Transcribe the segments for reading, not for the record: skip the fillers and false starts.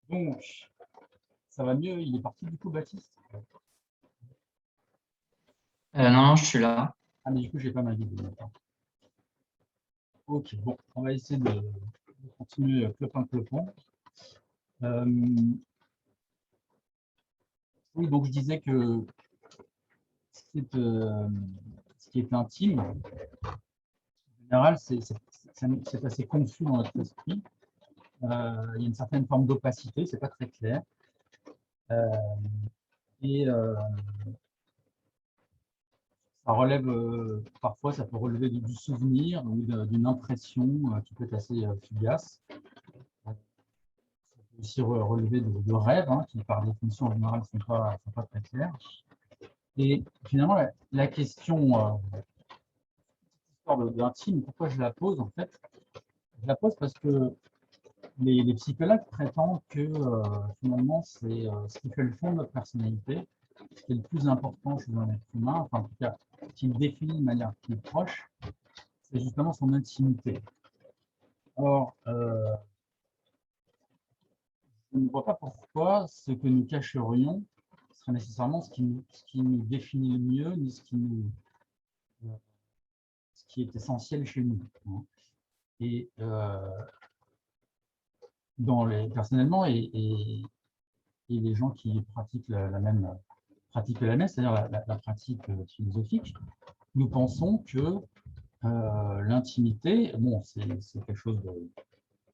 Donc, ça va mieux, il est parti du coup, Baptiste? Non, je suis là. Ah, mais du coup, j'ai pas ma vidéo. Attends. Ok, bon, on va essayer de continuer clopin-clopin. Oui, donc je disais que ce qui est intime, en général, c'est assez confus dans notre esprit. Il y a une certaine forme d'opacité, c'est pas très clair. Et ça relève, parfois, ça peut relever du souvenir ou d'une impression qui peut être assez fugace. Ça peut aussi relever de rêves, hein, qui par définition en général ne sont pas très clairs. Et finalement, la question d'intime, pourquoi je la pose en fait? Je la pose parce que les psychologues prétendent que finalement, c'est ce qui fait le fond de notre personnalité, ce qui est le plus important chez un être humain, enfin en tout cas, qui le définit de manière plus proche, c'est justement son intimité. Or, je ne vois pas pourquoi ce que nous cacherions serait nécessairement ce qui nous définit le mieux, ni ce qui est essentiel chez nous. Et personnellement, et les gens qui pratiquent la même pratique que la messe, c'est-à-dire la pratique philosophique, nous pensons que l'intimité, bon, c'est quelque chose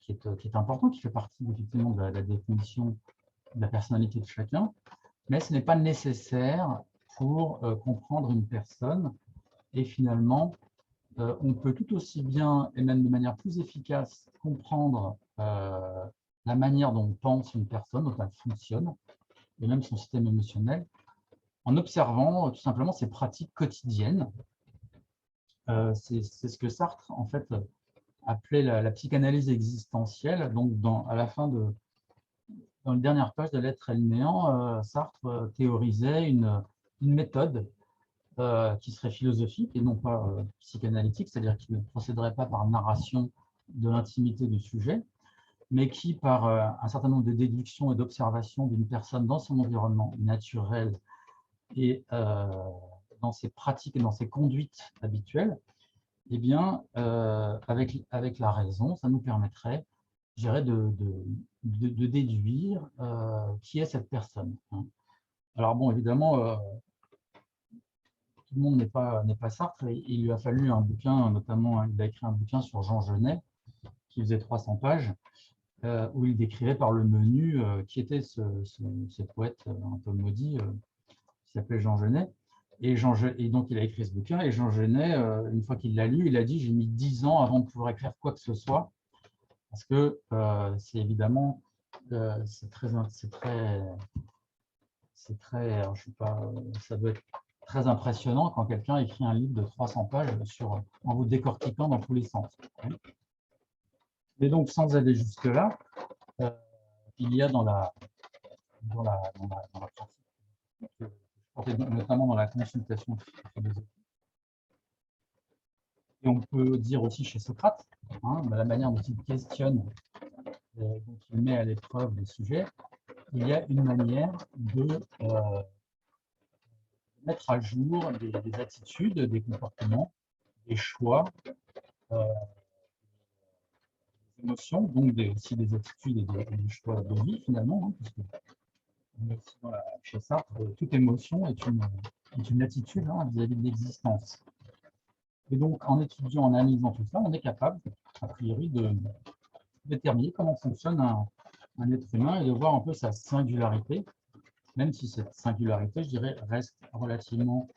qui est important, qui fait partie effectivement de la définition de la personnalité de chacun, mais ce n'est pas nécessaire pour comprendre une personne. Et finalement, on peut tout aussi bien, et même de manière plus efficace, comprendre la manière dont pense une personne, dont elle fonctionne, et même son système émotionnel, en observant tout simplement ses pratiques quotidiennes. C'est ce que Sartre, en fait, appelait la psychanalyse existentielle. Donc, à la fin dans les dernières pages de L'être et le néant, Sartre théorisait une méthode qui serait philosophique et non pas psychanalytique, c'est-à-dire qui ne procéderait pas par narration de l'intimité du sujet, mais qui, par un certain nombre de déductions et d'observations d'une personne dans son environnement naturel et dans ses pratiques et dans ses conduites habituelles, eh bien, avec la raison, ça nous permettrait, je dirais, de déduire qui est cette personne. Alors bon, évidemment, tout le monde n'est pas Sartre, et il lui a fallu un bouquin, notamment, il a écrit un bouquin sur Jean Genet, qui faisait 300 pages, où il décrivait par le menu qui était ce poète un peu maudit, qui s'appelait Jean Genet. Et donc, il a écrit ce bouquin. Et Jean Genet, une fois qu'il l'a lu, il a dit: j'ai mis 10 ans avant de pouvoir écrire quoi que ce soit. Parce que c'est évidemment, c'est très, alors, je sais pas, ça doit être très impressionnant quand quelqu'un écrit un livre de 300 pages en vous décortiquant dans tous les sens. Et donc, sans aller jusque-là, il y a dans la pratique, notamment dans la consultation philosophique. Et on peut dire aussi chez Socrate, hein, la manière dont il questionne, dont il met à l'épreuve les sujets, il y a une manière de mettre à jour des attitudes, des comportements, des choix, euh, des émotions, donc aussi des attitudes et des choix de vie finalement, hein, puisque chez Sartre, toute émotion est une attitude vis-à-vis de l'existence. Et donc, en étudiant, en analysant tout ça, on est capable, a priori, de déterminer comment fonctionne un être humain et de voir un peu sa singularité, même si cette singularité, je dirais, reste relativement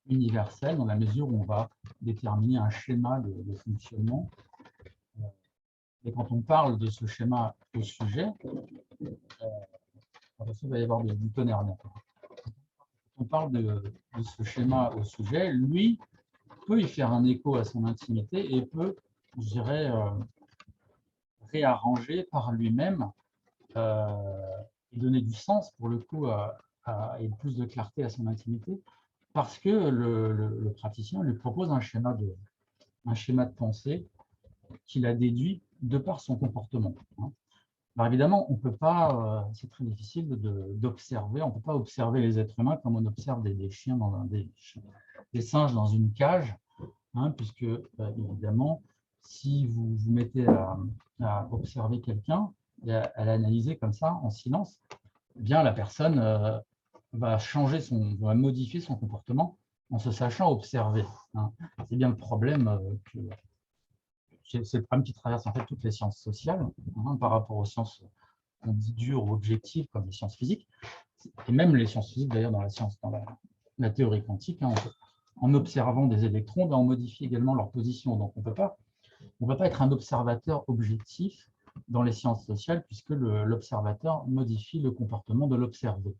universelle dans la mesure où on va déterminer un schéma de fonctionnement. Et quand on parle de ce schéma au sujet, il va y avoir du tonnerre. Quand on parle de ce schéma au sujet, lui peut y faire un écho à son intimité et peut, je dirais, réarranger par lui-même et donner du sens, pour le coup, et plus de clarté à son intimité, parce que le praticien lui propose un schéma de pensée qu'il a déduit de par son comportement. Alors évidemment, on peut pas, c'est très difficile d'observer, on ne peut pas observer les êtres humains comme on observe des chiens, des singes dans une cage, hein, puisque évidemment, si vous vous mettez à observer quelqu'un et à l'analyser comme ça, en silence, eh bien la personne va va modifier son comportement en se sachant observer, hein. C'est bien le problème c'est le problème qui traverse en fait toutes les sciences sociales, hein, par rapport aux sciences on dit dures ou objectives comme les sciences physiques, et même les sciences physiques d'ailleurs dans la théorie quantique, hein, en observant des électrons, on modifie également leur position. Donc on ne peut pas être un observateur objectif dans les sciences sociales puisque l'observateur modifie le comportement de l'observé.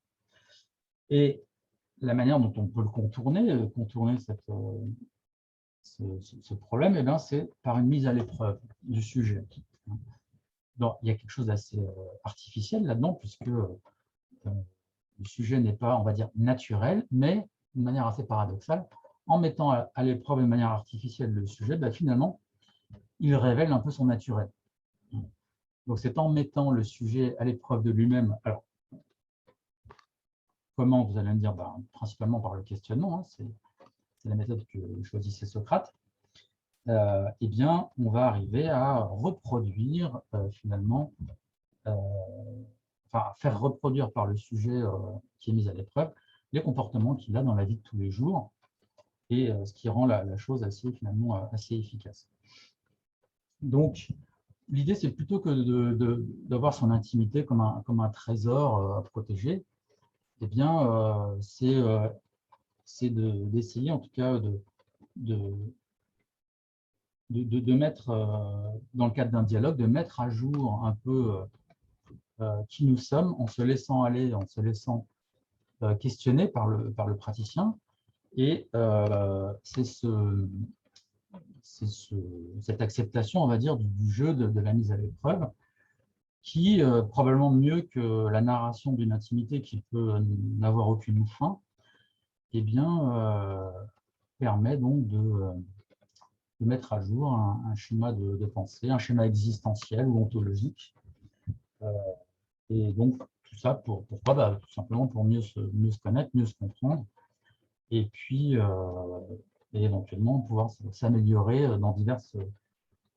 Et la manière dont on peut le contourner ce problème, eh bien, c'est par une mise à l'épreuve du sujet. Donc, il y a quelque chose d'assez artificiel là-dedans, puisque le sujet n'est pas, on va dire, naturel, mais d'une manière assez paradoxale, en mettant à l'épreuve de manière artificielle le sujet, ben, finalement, il révèle un peu son naturel. Donc, c'est en mettant le sujet à l'épreuve de lui-même. Alors, comment, vous allez me dire, ben, principalement par le questionnement, hein, c'est la méthode que choisissait Socrate. Eh bien, on va arriver à reproduire finalement, enfin, faire reproduire par le sujet qui est mis à l'épreuve les comportements qu'il a dans la vie de tous les jours, et ce qui rend la chose finalement assez efficace. Donc, l'idée, c'est plutôt que d'avoir son intimité comme un trésor à protéger, eh bien, c'est d'essayer en tout cas de mettre, dans le cadre d'un dialogue, de mettre à jour un peu qui nous sommes en se laissant aller, en se laissant questionner par le praticien. Et c'est cette acceptation, on va dire, du jeu de la mise à l'épreuve qui, probablement mieux que la narration d'une intimité qui peut n'avoir aucune fin, eh bien, permet donc de mettre à jour un schéma de pensée, un schéma existentiel ou ontologique. Et donc, tout ça, pourquoi bah, tout simplement pour mieux se connaître, mieux se comprendre, et puis et éventuellement pouvoir s'améliorer dans diverses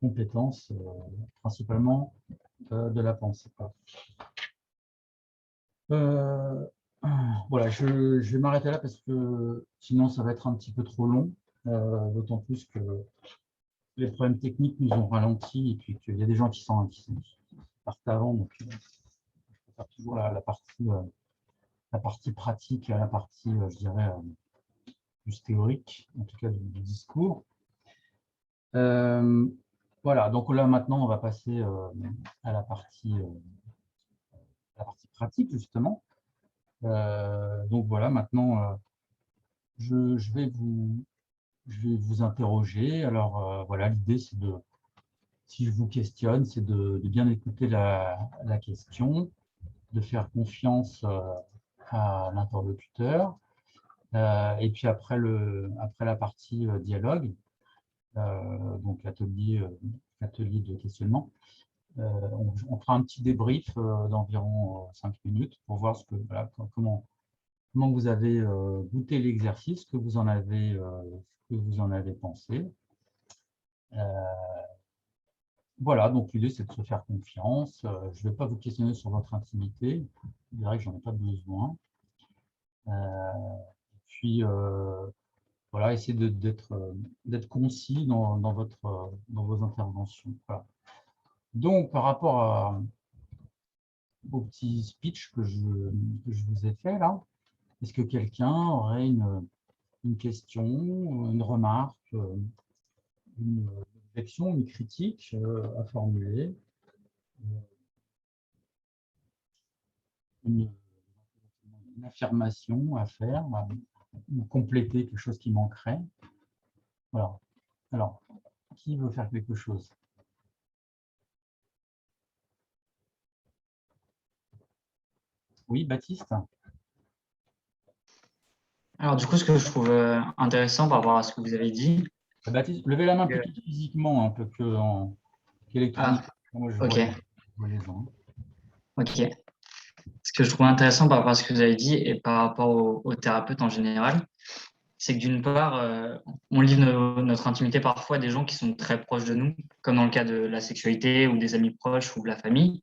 compétences, principalement de la pensée. Voilà, je vais m'arrêter là parce que sinon ça va être un petit peu trop long, d'autant plus que les problèmes techniques nous ont ralenti et puis qu'il y a des gens qui partent avant, donc je préfère toujours la partie pratique, la partie, je dirais, plus théorique, en tout cas du discours. Voilà, donc là maintenant on va passer à la partie pratique justement. Donc voilà, maintenant je vais vous interroger. Alors voilà, l'idée c'est si je vous questionne, c'est de bien écouter la question, de faire confiance à l'interlocuteur. Et puis après la partie dialogue, donc atelier de questionnement, on fera un petit débrief d'environ 5 minutes pour voir voilà, comment vous avez goûté l'exercice, ce que vous en avez pensé. Voilà, donc l'idée c'est de se faire confiance. Je ne vais pas vous questionner sur votre intimité, je dirais que j'en ai pas besoin. Puis voilà, essayez d'être concis dans vos interventions. Voilà. Donc par rapport au petit speech que je vous ai fait là, est-ce que quelqu'un aurait une question, une remarque, une réflexion, une critique à formuler, une affirmation à faire, ou compléter quelque chose qui manquerait? Voilà. Alors, qui veut faire quelque chose? Oui, Baptiste? Alors, du coup, ce que je trouve intéressant par rapport à ce que vous avez dit. Baptiste, levez la main plutôt physiquement, un peu qu'électroniquement. Ah, ok. vois les gens. Ok. Ce que je trouve intéressant par rapport à ce que vous avez dit et par rapport aux thérapeutes en général, c'est que d'une part, on livre notre intimité parfois à des gens qui sont très proches de nous, comme dans le cas de la sexualité ou des amis proches ou de la famille.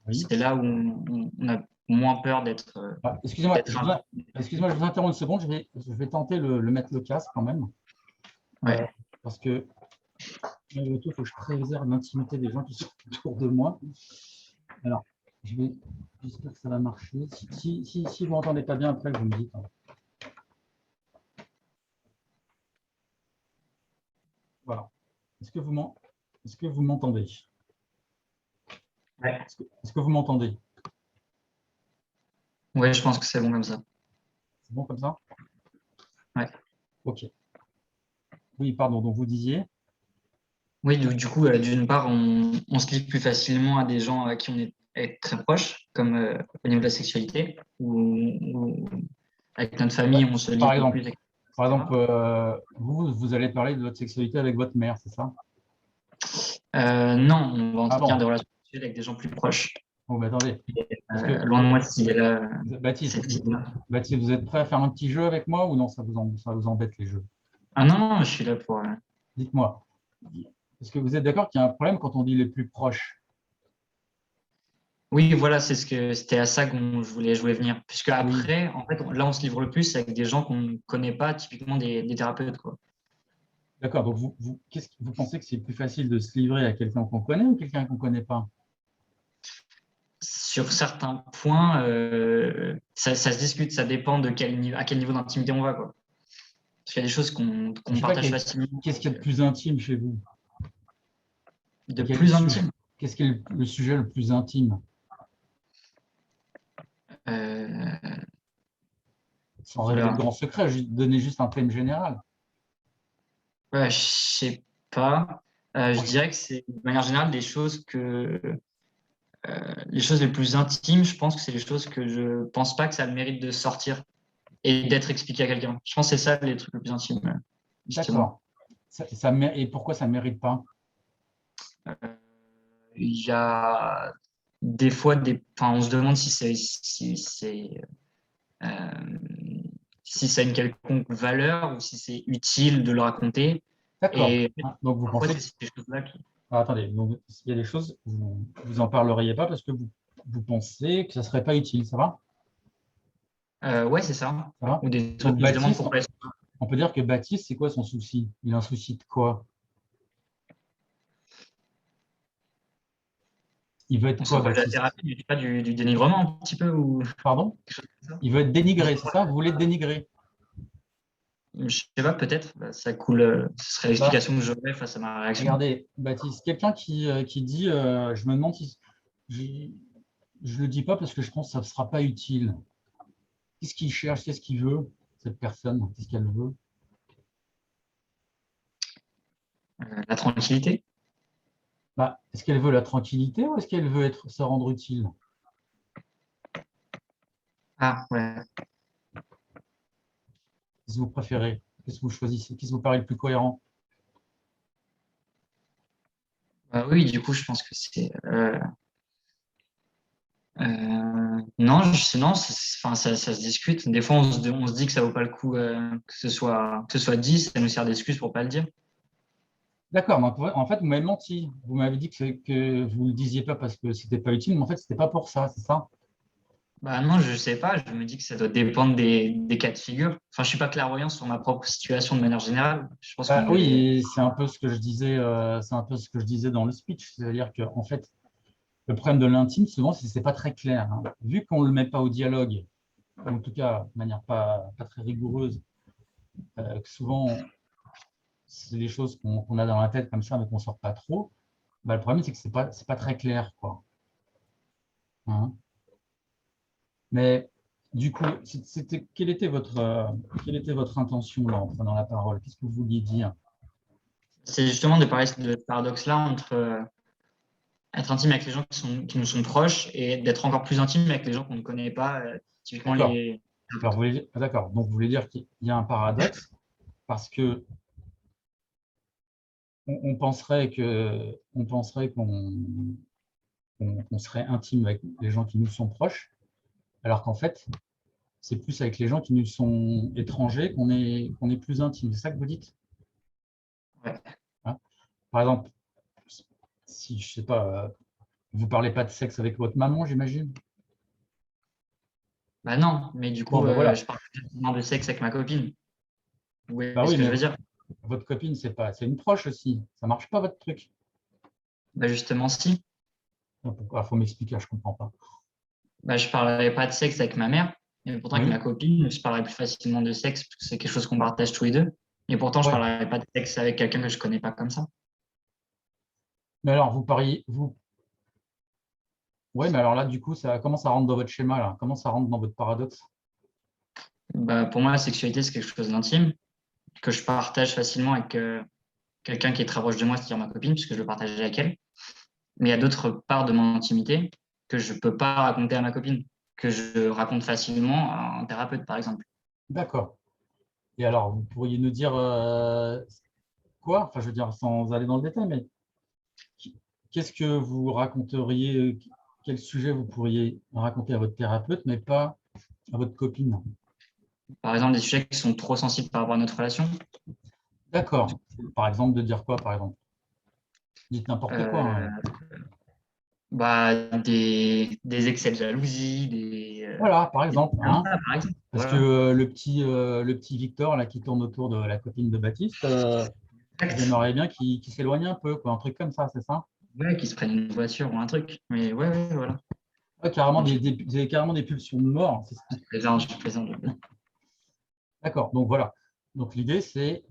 Oui. C'est là où on a moins peur d'être Ah, excusez-moi, d'être un- excusez-moi, je vous interromps une seconde. Je vais tenter le mettre le casque quand même. Ouais. Parce que malgré tout, il faut que je préserve l'intimité des gens qui sont autour de moi. Alors, j'espère que ça va marcher. Si vous m'entendez pas bien après, vous me dites, hein. Voilà. Est-ce que vous m'entendez? Ouais. Est-ce que vous m'entendez? Ouais, je pense que c'est bon comme ça. C'est bon comme ça? Ouais. Ok. Oui, pardon. Donc vous disiez? Oui, du coup, d'une part, on se lie plus facilement à des gens à qui on est très proche, comme au niveau de la sexualité, ou avec notre Ouais. famille, on se lie Par un peu exemple, plus, par etc. exemple vous allez parler de votre sexualité avec votre mère, c'est ça? Non, on va Ah entretenir des bon? relations sexuelles avec des gens plus proches. Bon, mais attendez. Parce que Loin de moi cette idée-là. Baptiste, Cette idée-là. Baptiste, vous êtes prêt à faire un petit jeu avec moi ou non, ça vous embête les jeux? Ah non, non, je suis là pour. Dites-moi. Est-ce que vous êtes d'accord qu'il y a un problème quand on dit les plus proches? Oui, voilà, c'était à ça que je voulais venir. Puisque Oui. après, en fait, là, on se livre le plus avec des gens qu'on ne connaît pas, typiquement des thérapeutes, quoi. D'accord. Donc, vous pensez que c'est plus facile de se livrer à quelqu'un qu'on connaît ou quelqu'un qu'on ne connaît pas? Sur certains points, ça se discute, ça dépend de à quel niveau d'intimité on va, quoi. Parce qu'il y a des choses Je qu'on sais pas, partage facilement. qu'est-ce qu'il y a de plus intime chez vous? De Quel est le plus sujet? intime. Qu'est-ce qui est le sujet le plus intime? Euh, Sans révéler de Oula. grands secrets, donner juste un thème général. Ouais, je sais pas. Je Moi, dirais que c'est de manière générale les choses les plus intimes. Je pense que c'est les choses que je pense pas que ça a le mérite de sortir et d'être expliqué à quelqu'un. Je pense que c'est ça les trucs les plus intimes chez moi. d'accord. Et pourquoi ça ne mérite pas? Euh, Il y a des fois enfin, on se demande euh, si ça a une quelconque valeur ou si c'est utile de le raconter. D'accord. Et Hein, donc, vous parfois, pensez c'est que… ces choses-là qui. Ah, attendez, donc, il y a des choses, vous en parleriez pas parce que vous pensez que ça ne serait pas utile, ça va? Ouais, c'est ça. Ça va? Ou des trucs Donc, où je demande Baptiste, pourquoi. on peut dire que Baptiste, c'est quoi son souci? Il a un souci de quoi? Il veut être On se quoi, rapproche de la Baptiste? thérapie, mais pas du dénigrement un petit peu ou Pardon? quelque chose comme ça. Il veut être dénigré, c'est ça? Vous voulez être dénigré? Je sais pas, peut-être. Bah, ça coule. Ce serait Bah, l'explication que j'aurais face à ma réaction. regardez, Baptiste, quelqu'un qui dit je me demande si… Je ne le dis pas parce que je pense que ça ne sera pas utile. Qu'est-ce qu'il cherche? Qu'est-ce qu'il veut, cette personne? Qu'est-ce qu'elle veut? La tranquillité. Bah, est-ce qu'elle veut la tranquillité ou est-ce qu'elle veut se rendre utile? Ah, ouais. Qu'est-ce que vous préférez? Qu'est-ce que vous choisissez? Qu'est-ce qui vous paraît le plus cohérent? Bah oui, du coup, je pense que c'est. Non, non, enfin, ça se discute. Des fois, on se dit que ça vaut pas le coup que ce soit dit, ça nous sert d'excuse pour pas le dire. D'accord, donc en fait, vous m'avez menti. Vous m'avez dit que vous ne le disiez pas parce que c'était pas utile, mais en fait, c'était pas pour ça, c'est ça? Bah non, je sais pas, je me dis que ça doit dépendre des cas de figure. Enfin, je suis pas clairvoyant sur ma propre situation de manière générale. Je pense Bah qu'on est. oui, c'est un peu ce que je disais, c'est un peu ce que je disais dans le speech. C'est-à-dire que, en fait, le problème de l'intime, souvent, c'est que c'est pas très clair, hein. Vu qu'on ne le met pas au dialogue, ou en tout cas de manière pas très rigoureuse, que souvent, c'est des choses qu'on a dans la tête comme ça, mais qu'on ne sort pas trop, bah, le problème, c'est que c'est pas très clair, quoi. Hein. Mais du coup, quelle était votre intention là, en prenant la parole? Qu'est-ce que vous vouliez dire? C'est justement de parler de ce paradoxe-là entre être intime avec les gens qui nous sont proches et d'être encore plus intime avec les gens qu'on ne connaît pas, typiquement D'accord. les. Alors, d'accord. Donc, vous voulez dire qu'il y a un paradoxe parce que on penserait qu'on qu'on serait intime avec les gens qui nous sont proches, alors qu'en fait, c'est plus avec les gens qui nous sont étrangers qu'on est plus intime. C'est ça que vous dites? Ouais. Hein. Par exemple, si, je sais pas, vous parlez pas de sexe avec votre maman, j'imagine? Bah non, mais du Bon, coup, ben voilà. je parle de sexe avec ma copine. Vous Bah voyez ce oui, que mais je veux dire? votre copine, c'est une proche aussi. Ça marche pas, votre truc. Bah justement, si. Pourquoi? Faut m'expliquer, je comprends pas. Bah, je parlerai pas de sexe avec ma mère, et pourtant avec ma Oui, copine, je parlerai plus facilement de sexe parce que c'est quelque chose qu'on partage tous les deux. Et pourtant, je ouais. parlerai pas de sexe avec quelqu'un que je connais pas comme ça. Mais alors, vous pariez, vous. Ouais, mais alors là, du coup, comment ça rentre dans votre schéma, là? Comment ça rentre dans votre paradoxe? Bah, pour moi, la sexualité, c'est quelque chose d'intime que je partage facilement avec quelqu'un qui est très proche de moi, c'est-à-dire ma copine, puisque je le partage avec elle. Mais il y a d'autres parts de mon intimité que je peux pas raconter à ma copine, que je raconte facilement à un thérapeute, par exemple. D'accord. Et alors, vous pourriez nous dire quoi? Enfin, je veux dire, sans aller dans le détail, mais qu'est-ce que vous raconteriez, quel sujet vous pourriez raconter à votre thérapeute, mais pas à votre copine? Par exemple, des sujets qui sont trop sensibles par rapport à notre relation. D'accord. Par exemple, de dire quoi, par exemple? Dites n'importe quoi, hein. Euh, Bah, des excès de jalousie, Voilà, par des trucs exemple, comme hein. ça, par exemple. Parce que Voilà. le petit Victor, là, qui tourne autour de la copine de Baptiste, vous Exact. aimeriez bien qu'il s'éloigne un peu, quoi, un truc comme ça, c'est ça? Ouais, qu'ils se prennent une voiture ou un truc. Mais ouais, ouais, voilà. Ouais, carrément Donc, vous avez carrément des pulsions de mort, c'est ça? je plaisante, je plaisante, je plaisante. D'accord, donc voilà. Donc l'idée, c'est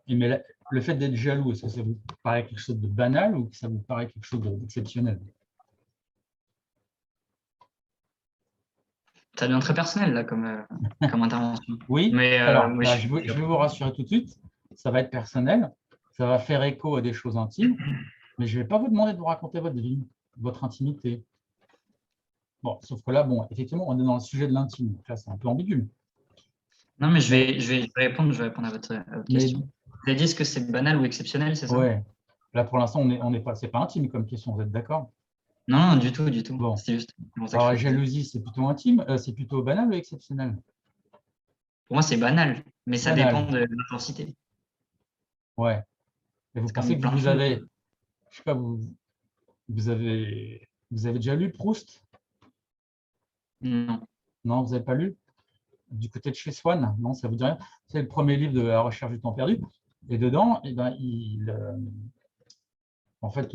mais le fait d'être jaloux, est-ce que ça vous paraît quelque chose de banal ou que ça vous paraît quelque chose d'exceptionnel? Ça devient très personnel, là, comme intervention. Oui, Mais alors moi, bah, je vais vous rassurer tout de suite, ça va être personnel, ça va faire écho à des choses intimes, mais je ne vais pas vous demander de vous raconter votre vie, votre intimité. Bon, sauf que là, bon, effectivement, on est dans le sujet de l'intime, donc là, c'est un peu ambigu. non, mais Mais, je vais répondre à votre mais question. Vous avez dit, est-ce que c'est banal ou exceptionnel, c'est ça? ouais, là, pour l'instant, on est pas, c'est pas intime comme question, vous êtes d'accord? Non, non, du tout, du tout. Bon, C'est juste pour ça que alors je la le posais. jalousie, c'est plutôt intime, c'est plutôt banal ou exceptionnel? Pour moi, c'est banal, mais ça dépend Banal, de l'intensité. ouais. Et vous C'est pensez comme que plein de vous choses. avez, je sais pas, vous avez déjà lu Proust? Non. Non, vous n'avez pas lu? Du côté de chez Swann? Non, ça vous dit rien? C'est le premier livre de La recherche du temps perdu. Et dedans, eh ben, en fait,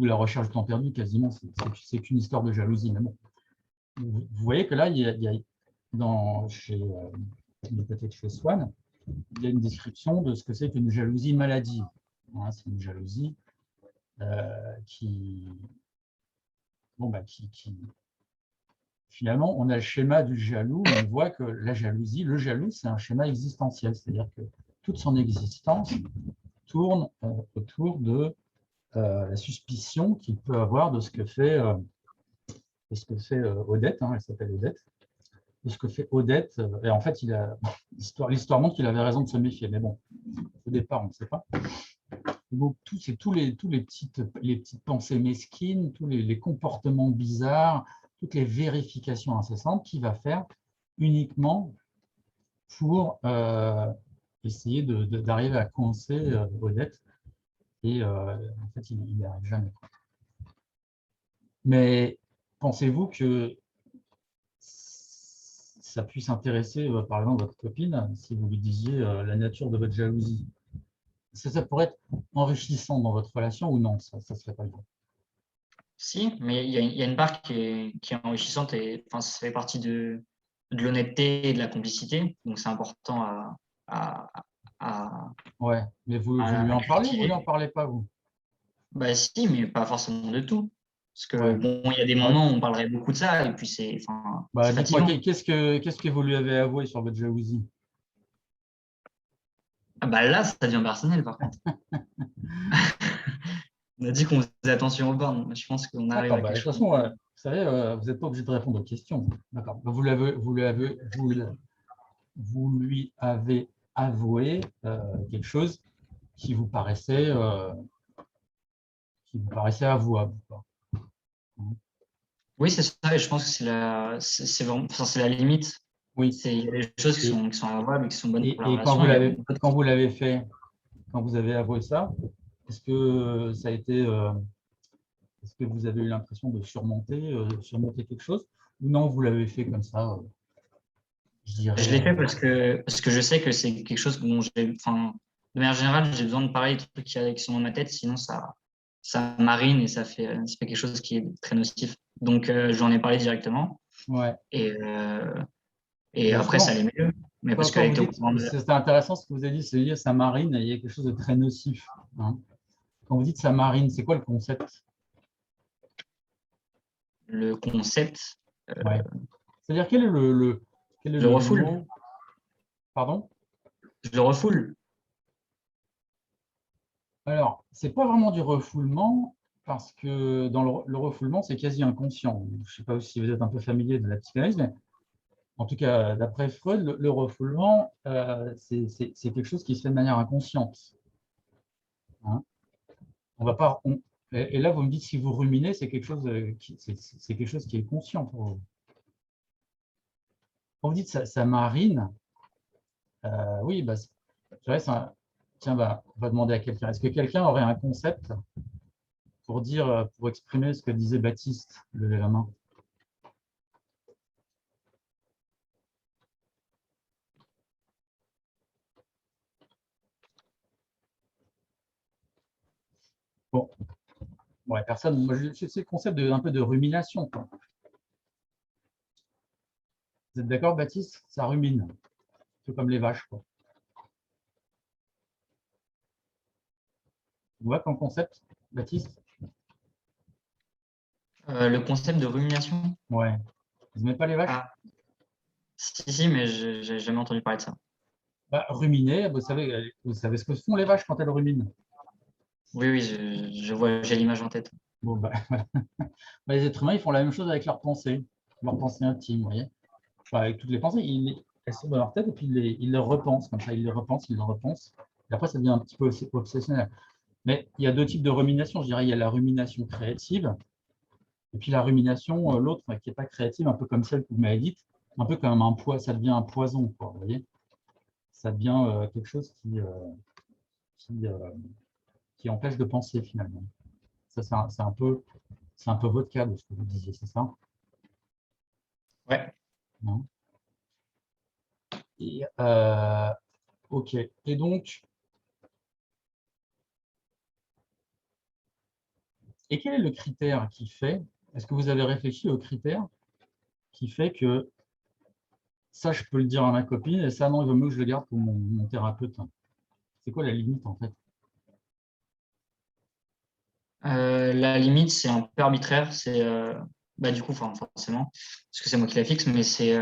La recherche du temps perdu, quasiment, c'est qu'une histoire de jalousie. Mais bon, vous voyez que là, il y a du côté de chez Swann, il y a une description de ce que c'est qu'une jalousie maladive. Hein, c'est une jalousie qui, bon, bah, finalement, on a le schéma du jaloux, et on voit que la jalousie, le jaloux, c'est un schéma existentiel, c'est-à-dire que toute son existence tourne autour de la suspicion qu'il peut avoir de ce que fait Odette, hein, elle s'appelle Odette, de ce que fait Odette, et en fait, l'histoire montre qu'il avait raison de se méfier, mais bon, au départ, on ne sait pas. Donc, c'est les petites pensées mesquines, tous les comportements bizarres, toutes les vérifications incessantes qu'il va faire uniquement pour essayer d'arriver à coincer Odette. Et en fait, il n'y arrive jamais. Mais pensez-vous que ça puisse intéresser, par exemple, votre copine si vous lui disiez la nature de votre jalousie? Ça pourrait être enrichissant dans votre relation ou non? Ça ne serait pas le cas. Si, mais il y a une part qui est enrichissante et enfin, ça fait partie de l'honnêteté et de la complicité. Donc, c'est important à, à, Ouais, mais vous lui à en parlez ou vous lui en cultiver. parlez pas, vous? Bah, si, mais pas forcément de tout. Parce que, Ouais. bon, il y a des Ouais. moments où on parlerait beaucoup de ça et puis enfin, Bah, c'est dites-moi, fatigant. qu'est-ce que vous lui avez avoué sur votre jalousie? Ah bah là, ça devient personnel, par contre. On a dit qu'on faisait attention aux bornes. Je pense qu'on arrive D'accord, à bah, de quelque toute chose. façon, vous savez, vous n'êtes pas obligé de répondre aux questions. D'accord. Bah, vous lui avez avoué quelque chose qui vous paraissait qui vous paraissait avouable. Oui, c'est ça, et je pense que c'est vraiment, enfin, c'est la limite. Oui. Il y a des choses Et, qui sont avouables et qui sont bonnes pour la et relation. Il y a d'autres quand vous l'avez fait, quand vous avez avoué ça, est-ce que ça a été, est-ce que vous avez eu l'impression de surmonter quelque chose, ou non, vous l'avez fait comme ça, je Je dirais. l'ai fait parce que je sais que c'est quelque chose dont enfin, de manière générale, j'ai besoin de parler des trucs qui sont dans ma tête, sinon ça marine et ça fait quelque chose qui est très nocif. Donc, j'en ai parlé directement Ouais. et, et Mais après, ça justement, allait mieux. Mais parce quand qu'elle vous était au dites, courant de c'était intéressant ce que vous avez dit, c'est-à-dire ça marine, et il y a quelque chose de très nocif, hein. Quand vous dites ça marine, c'est quoi le concept? le concept. Ouais. C'est-à-dire quel est Je le le refoule. mot? Pardon? Je le refoule. Alors, c'est pas vraiment du refoulement, parce que dans le refoulement, c'est quasi inconscient. Je ne sais pas si vous êtes un peu familier de la psychanalyse, mais en tout cas, d'après Freud, le refoulement, c'est quelque chose qui se fait de manière inconsciente, hein. On va pas, et là, vous me dites, si vous ruminez, c'est quelque chose, c'est quelque chose qui est conscient pour vous. Quand vous dites ça marine, oui, bah, je dirais, tiens, bah, on va demander à quelqu'un. Est-ce que quelqu'un aurait un concept pour dire, pour exprimer ce que disait Baptiste? Levez la main. Bon, ouais, personne. Moi, c'est le concept un peu de rumination, quoi. Vous êtes d'accord, Baptiste? Ça rumine, c'est comme les vaches, quoi. Vous voyez comme concept, Baptiste? Le concept de rumination. Ouais. Vous n'aimez pas les vaches? Ah, si, mais je n'ai jamais entendu parler de ça. Bah, ruminer, vous savez ce que font les vaches quand elles ruminent. Oui, oui, je vois, j'ai l'image en tête. Bon, bah, bah, les êtres humains, ils font la même chose avec leurs pensées intimes, vous voyez. Enfin, avec toutes les pensées, elles sont dans leur tête et puis ils les repensent comme ça, ils les repensent, ils les repensent. Et après, ça devient un petit peu obsessionnel. Mais il y a deux types de rumination. Je dirais, il y a la rumination créative et puis la rumination, l'autre, qui n'est pas créative, un peu comme celle que vous m'avez dite, un peu comme un poison, ça devient un poison, quoi, vous voyez. Ça devient quelque chose qui, euh, qui empêche de penser finalement. Ça, c'est un peu votre cas de ce que vous disiez, c'est ça? Ouais. Non. Et, ok. Et donc, et quel est le critère qui fait, est-ce que vous avez réfléchi au critère qui fait que ça, je peux le dire à ma copine, et ça, non, il vaut mieux que je le garde pour mon thérapeute? C'est quoi la limite, en fait? La limite, c'est un peu arbitraire. C'est bah, du coup, enfin, forcément, parce que c'est moi qui la fixe, mais c'est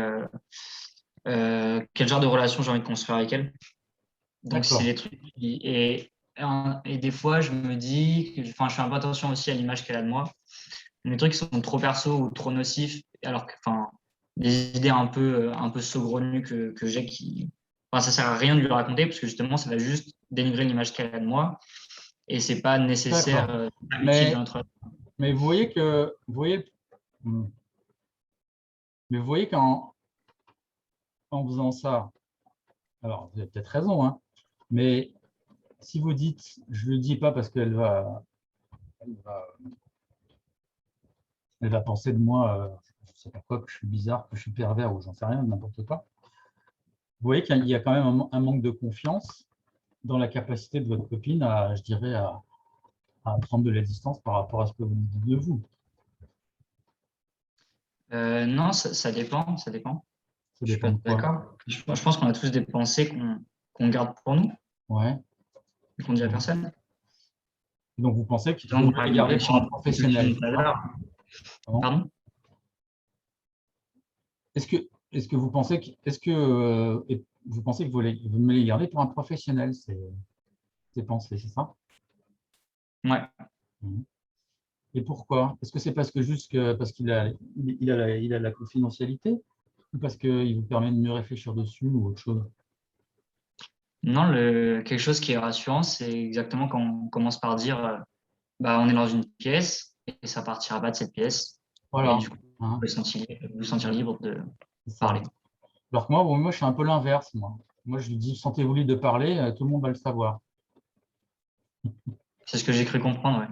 quel genre de relation j'ai envie de construire avec elle. Donc, c'est D'accord. des trucs. Et des fois, je me dis, enfin, je fais un peu attention aussi à l'image qu'elle a de moi. Des trucs qui sont trop perso ou trop nocifs, alors que, enfin, des idées un peu saugrenues que j'ai qui. Enfin, ça sert à rien de lui raconter parce que justement, ça va juste dénigrer l'image qu'elle a de moi et c'est pas nécessaire, D'accord. pas utile dans Mais, notre. mais vous voyez que, hmm, mais vous voyez qu'en faisant ça, alors vous avez peut-être raison, hein, mais si vous dites, je ne le dis pas parce elle va, elle va penser de moi, je ne sais pas quoi, que je suis bizarre, que je suis pervers ou j'en sais rien, n'importe quoi. Vous voyez qu'il y a quand même un manque de confiance dans la capacité de votre copine à, je dirais, à prendre de la distance par rapport à ce que vous dites de vous. Non, ça dépend, ça dépend. Ça Je suis dépend pas de quoi. d'accord. Je pense qu'on a tous des pensées qu'on garde pour nous Ouais. et qu'on dit à Ouais. personne. Donc vous pensez qu'il vaut Donc, mieux par les exemple, garder pour un professionnel, tout à c'est ça? l'heure. Bon. Pardon? Est-ce que, est-ce que vous pensez que, est-ce que vous pensez que vous me les gardez pour un professionnel, ces pensées, c'est ça? Ouais. Mhm. Et pourquoi? Est-ce que c'est parce qu'il a la confidentialité ou parce qu'il vous permet de mieux réfléchir dessus ou autre chose? Non, quelque chose qui est rassurant, c'est exactement quand on commence par dire bah, on est dans une pièce et ça partira pas de cette pièce. Et Voilà. du coup, Hein, vous sentir libre de c'est ça. parler. Alors que moi, bon, moi, je suis un peu l'inverse, moi. Moi, je lui dis, sentez-vous libre de parler, tout le monde va le savoir. C'est ce que j'ai cru comprendre, ouais.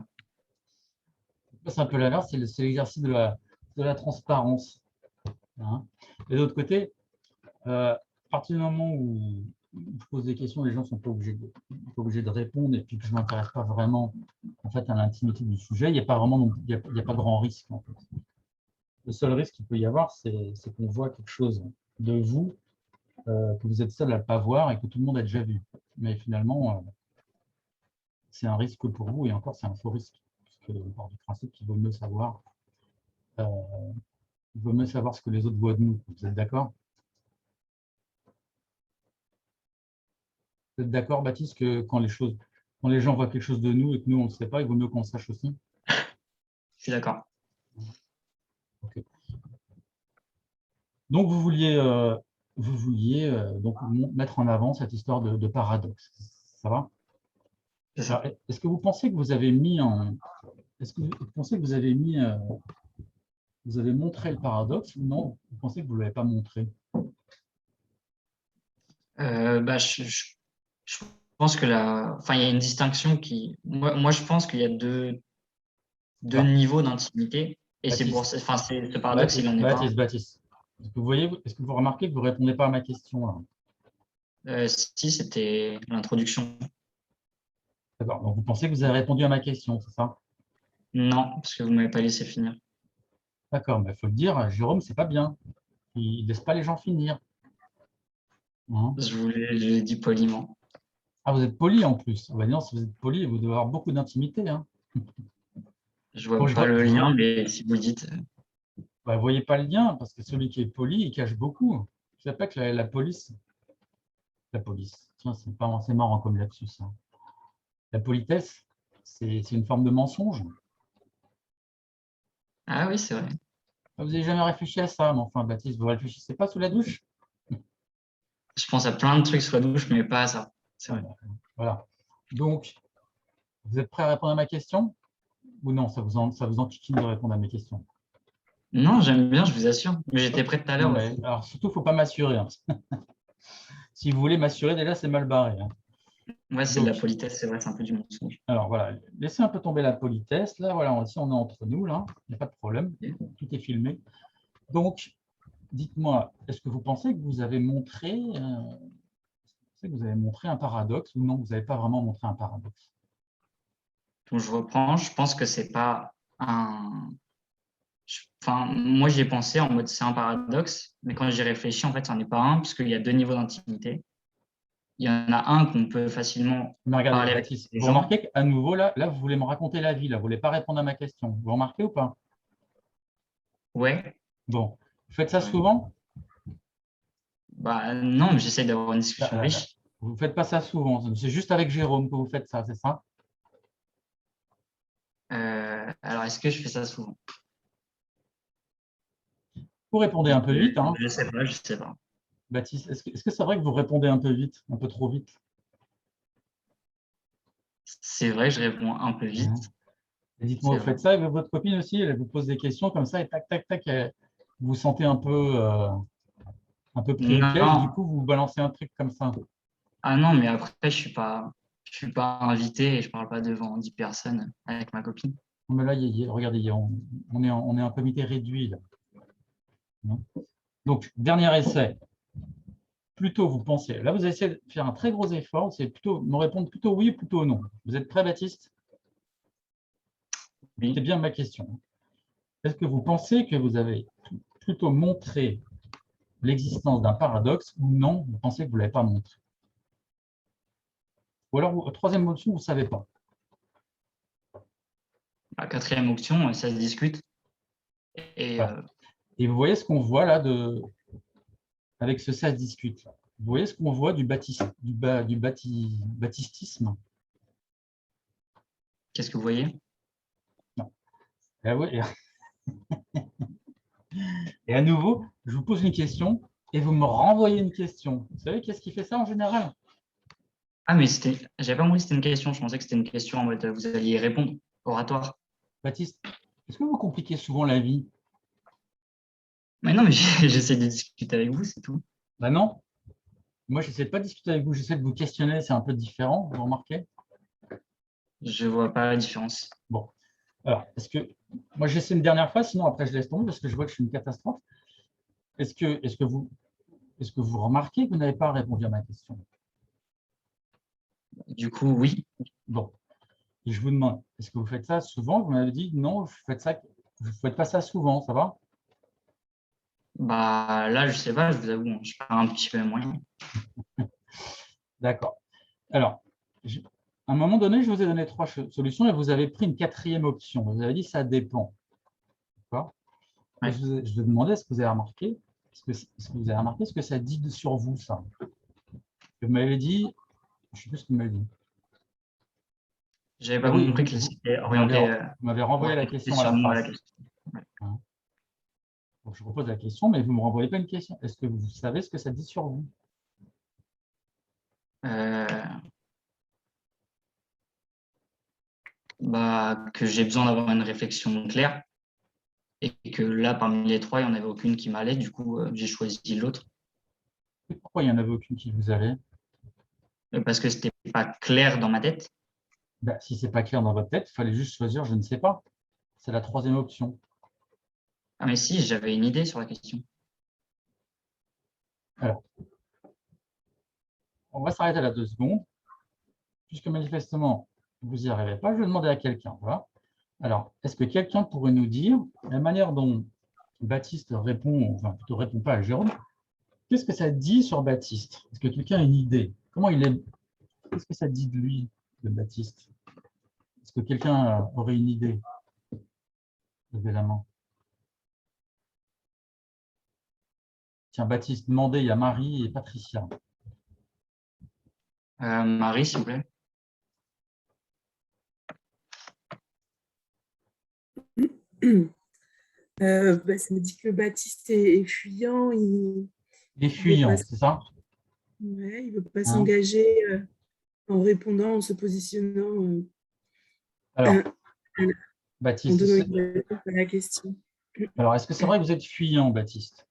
C'est un peu l'inverse, c'est l'exercice de la transparence. Hein. Et de l'autre côté, à partir du moment où je pose des questions, les gens ne sont pas obligés de répondre, et puis que je ne m'intéresse pas vraiment en fait, à l'intimité du sujet, il n'y a pas vraiment il y a pas grand risque. En fait. Le seul risque qu'il peut y avoir, c'est qu'on voit quelque chose de vous que vous êtes seul à ne pas voir et que tout le monde a déjà vu. Mais finalement, c'est un risque pour vous, et encore, c'est un faux risque. Parce que part du principe qu'il euh, vaut mieux savoir ce que les autres voient de nous. Vous êtes d'accord? Vous êtes d'accord, Baptiste, que quand les gens voient quelque chose de nous et que nous, on ne le sait pas, il vaut mieux qu'on le sache aussi? Je suis d'accord. Ok. Donc, vous vouliez donc mettre en avant cette histoire de paradoxe. Ça va? C'est Alors, ça. est-ce que vous pensez que vous avez mis en... Est-ce que vous pensez que vous avez mis... vous avez montré le paradoxe ou non? Vous pensez que vous ne l'avez pas montré? Bah, je pense que enfin, il y a une distinction moi, je pense qu'il y a deux Alors, niveaux d'intimité. Et c'est pour Baptiste, ça, enfin, ce paradoxe, il Baptiste, n'en est pas un. Baptiste. Est-ce que vous remarquez que vous ne répondez pas à ma question là? Si, c'était l'introduction. D'accord. Donc, vous pensez que vous avez répondu à ma question, c'est ça? Non, parce que vous ne m'avez pas laissé finir. D'accord, mais il faut le dire, Jérôme, c'est pas bien. Il ne laisse pas les gens finir. Hein. Je l'ai dit poliment. Ah, vous êtes poli en plus. Ah bah, dis donc, si vous êtes poli, vous devez avoir beaucoup d'intimité. Hein. Je vois Bon, pas le lien, mais si vous dites, bah, vous voyez pas le lien, parce que celui qui est poli, il cache beaucoup. Je sais pas que la police. La police. Tiens, c'est marrant comme lapsus. Hein. La politesse, c'est une forme de mensonge. ah oui, c'est vrai. Vous n'avez jamais réfléchi à ça, mais enfin, Baptiste, vous ne réfléchissez pas sous la douche? Je pense à plein de trucs sous la douche, mais pas à ça. C'est Ah, vrai. bah, voilà. Donc, vous êtes prêt à répondre à ma question? Ou non, ça vous enquiquine de répondre à mes questions? Non, j'aime bien, je vous assure. Mais j'étais Ok. prêt tout à Non, l'heure mais aussi. alors surtout, il ne faut pas m'assurer. Hein. Si vous voulez m'assurer, déjà, c'est mal barré. Hein. Ouais, c'est de la Donc, politesse, c'est vrai, c'est un peu du mensonge. alors voilà, laissez un peu tomber la politesse. Là, voilà, ici, on est entre nous, là. Il n'y a pas de problème. Tout est filmé. Donc, dites-moi, est-ce que vous pensez que vous avez montré un paradoxe ou non, vous n'avez pas vraiment montré un paradoxe? Donc, je reprends, je pense que c'est pas Enfin, moi, j'y ai pensé en mode c'est un paradoxe, mais quand j'y réfléchis, en fait, c'en est pas un, puisqu'il y a deux niveaux d'intimité. Il y en a un qu'on peut facilement Mais regardez, parler avec Baptiste, les vous gens. remarquez qu'à nouveau, là, vous voulez me raconter la vie, là, vous ne voulez pas répondre à ma question. Vous remarquez ou pas? Ouais, Bon, vous faites ça ouais. souvent? Bah, non, mais j'essaie d'avoir une Là, discussion là, là. riche. Vous ne faites pas ça souvent. C'est juste avec Jérôme que vous faites ça, c'est ça? Alors, est-ce que je fais ça souvent? Vous répondez un peu vite, hein, Je sais pas, je sais pas. Baptiste. Est-ce que c'est vrai que vous répondez un peu vite, un peu trop vite? C'est vrai que je réponds un peu vite, Hein. Et dites-moi, c'est vous vrai. faites ça avec votre copine aussi? Elle vous pose des questions comme ça et tac, tac, tac, vous vous sentez un peu pris au piège, du Non, coup, vous balancez un truc comme ça. ah non, mais après, je suis pas invité et je parle pas devant 10 personnes avec ma copine. Non, mais là, regardez, on est un comité réduit, là. Hein. Donc, dernier essai. Plutôt, vous pensez, là, vous allez essayer de faire un très gros effort, c'est plutôt me répondre plutôt oui ou plutôt non. Vous êtes prêt, Baptiste? Écoutez Oui. bien ma question. Est-ce que vous pensez que vous avez plutôt montré l'existence d'un paradoxe ou non, vous pensez que vous ne l'avez pas montré? Ou alors, troisième option, vous ne savez pas. La quatrième option, ça se discute. Et Voilà. Et vous voyez ce qu'on voit là avec ce ça se discute. Vous voyez ce qu'on voit du baptistisme? qu'est-ce que vous voyez? Non. Et à nouveau, je vous pose une question et vous me renvoyez une question. Vous savez qu'est-ce qui fait ça en général? Ah, mais j'avais pas compris que c'était une question. Je pensais que c'était une question en mode vous alliez y répondre. oratoire. Baptiste, est-ce que vous compliquez souvent la vie? Mais non, mais j'essaie de discuter avec vous, c'est tout. Ben non. Moi, j'essaie de pas discuter avec vous, j'essaie de vous questionner, c'est un peu différent, vous remarquez? Je vois pas la différence. Bon. Alors, est-ce que moi j'essaie une dernière fois, sinon après je laisse tomber parce que je vois que je suis une catastrophe. Est-ce que vous remarquez que vous n'avez pas répondu à ma question? Du coup, oui. Bon. Et je vous demande, est-ce que vous faites ça souvent? Vous m'avez dit non, vous ne faites pas ça souvent, ça va? Bah, là, je sais pas, je vous avoue, hein, je parle un petit peu moins. D'accord. Alors, à un moment donné, je vous ai donné 3 solutions et vous avez pris une 4e option. Vous avez dit ça dépend. D'accord? Et Ouais. je vous ai demandé, est-ce que vous avez remarqué, ce que ça dit sur vous, ça? Vous m'avez dit, je ne sais plus ce que vous m'avez dit. J'avais Ah pas oui, compris que c'était orienté, vous m'avez renvoyé la question à sur la moi, la face. question. Ouais. Hein. Donc, je repose la question, mais vous ne me renvoyez pas une question. Est-ce que vous savez ce que ça dit sur vous? Euh, Bah, que j'ai besoin d'avoir une réflexion claire et que là, parmi les 3, il n'y en avait aucune qui m'allait. Du coup, j'ai choisi l'autre Et pourquoi il n'y en avait aucune qui vous allait? parce que c'était pas clair dans ma tête. Ben, si ce n'est pas clair dans votre tête, il fallait juste choisir, je ne sais pas. C'est la 3e option. Ah, mais si, j'avais une idée sur la question. Alors, on va s'arrêter là 2 secondes. Puisque manifestement, vous n'y arrivez pas, je vais demander à quelqu'un. Voilà. Alors, est-ce que quelqu'un pourrait nous dire la manière dont Baptiste répond, enfin plutôt répond pas à Jérôme, qu'est-ce que ça dit sur Baptiste? Est-ce que quelqu'un a une idée? Comment il est? Qu'est-ce que ça dit de lui, de Baptiste? Est-ce que quelqu'un aurait une idée? Levez la main. Tiens, Baptiste, demandez, il y a Marie et Patricia. Marie, s'il vous plaît. Ça me dit que Baptiste est fuyant, Il est il veut pas, fuyant, c'est ça? ouais, il veut pas Hein? s'engager en répondant, en se positionnant, Alors, en Baptiste, donnant une réponse à la question. alors est-ce que c'est vrai que vous êtes fuyant, Baptiste?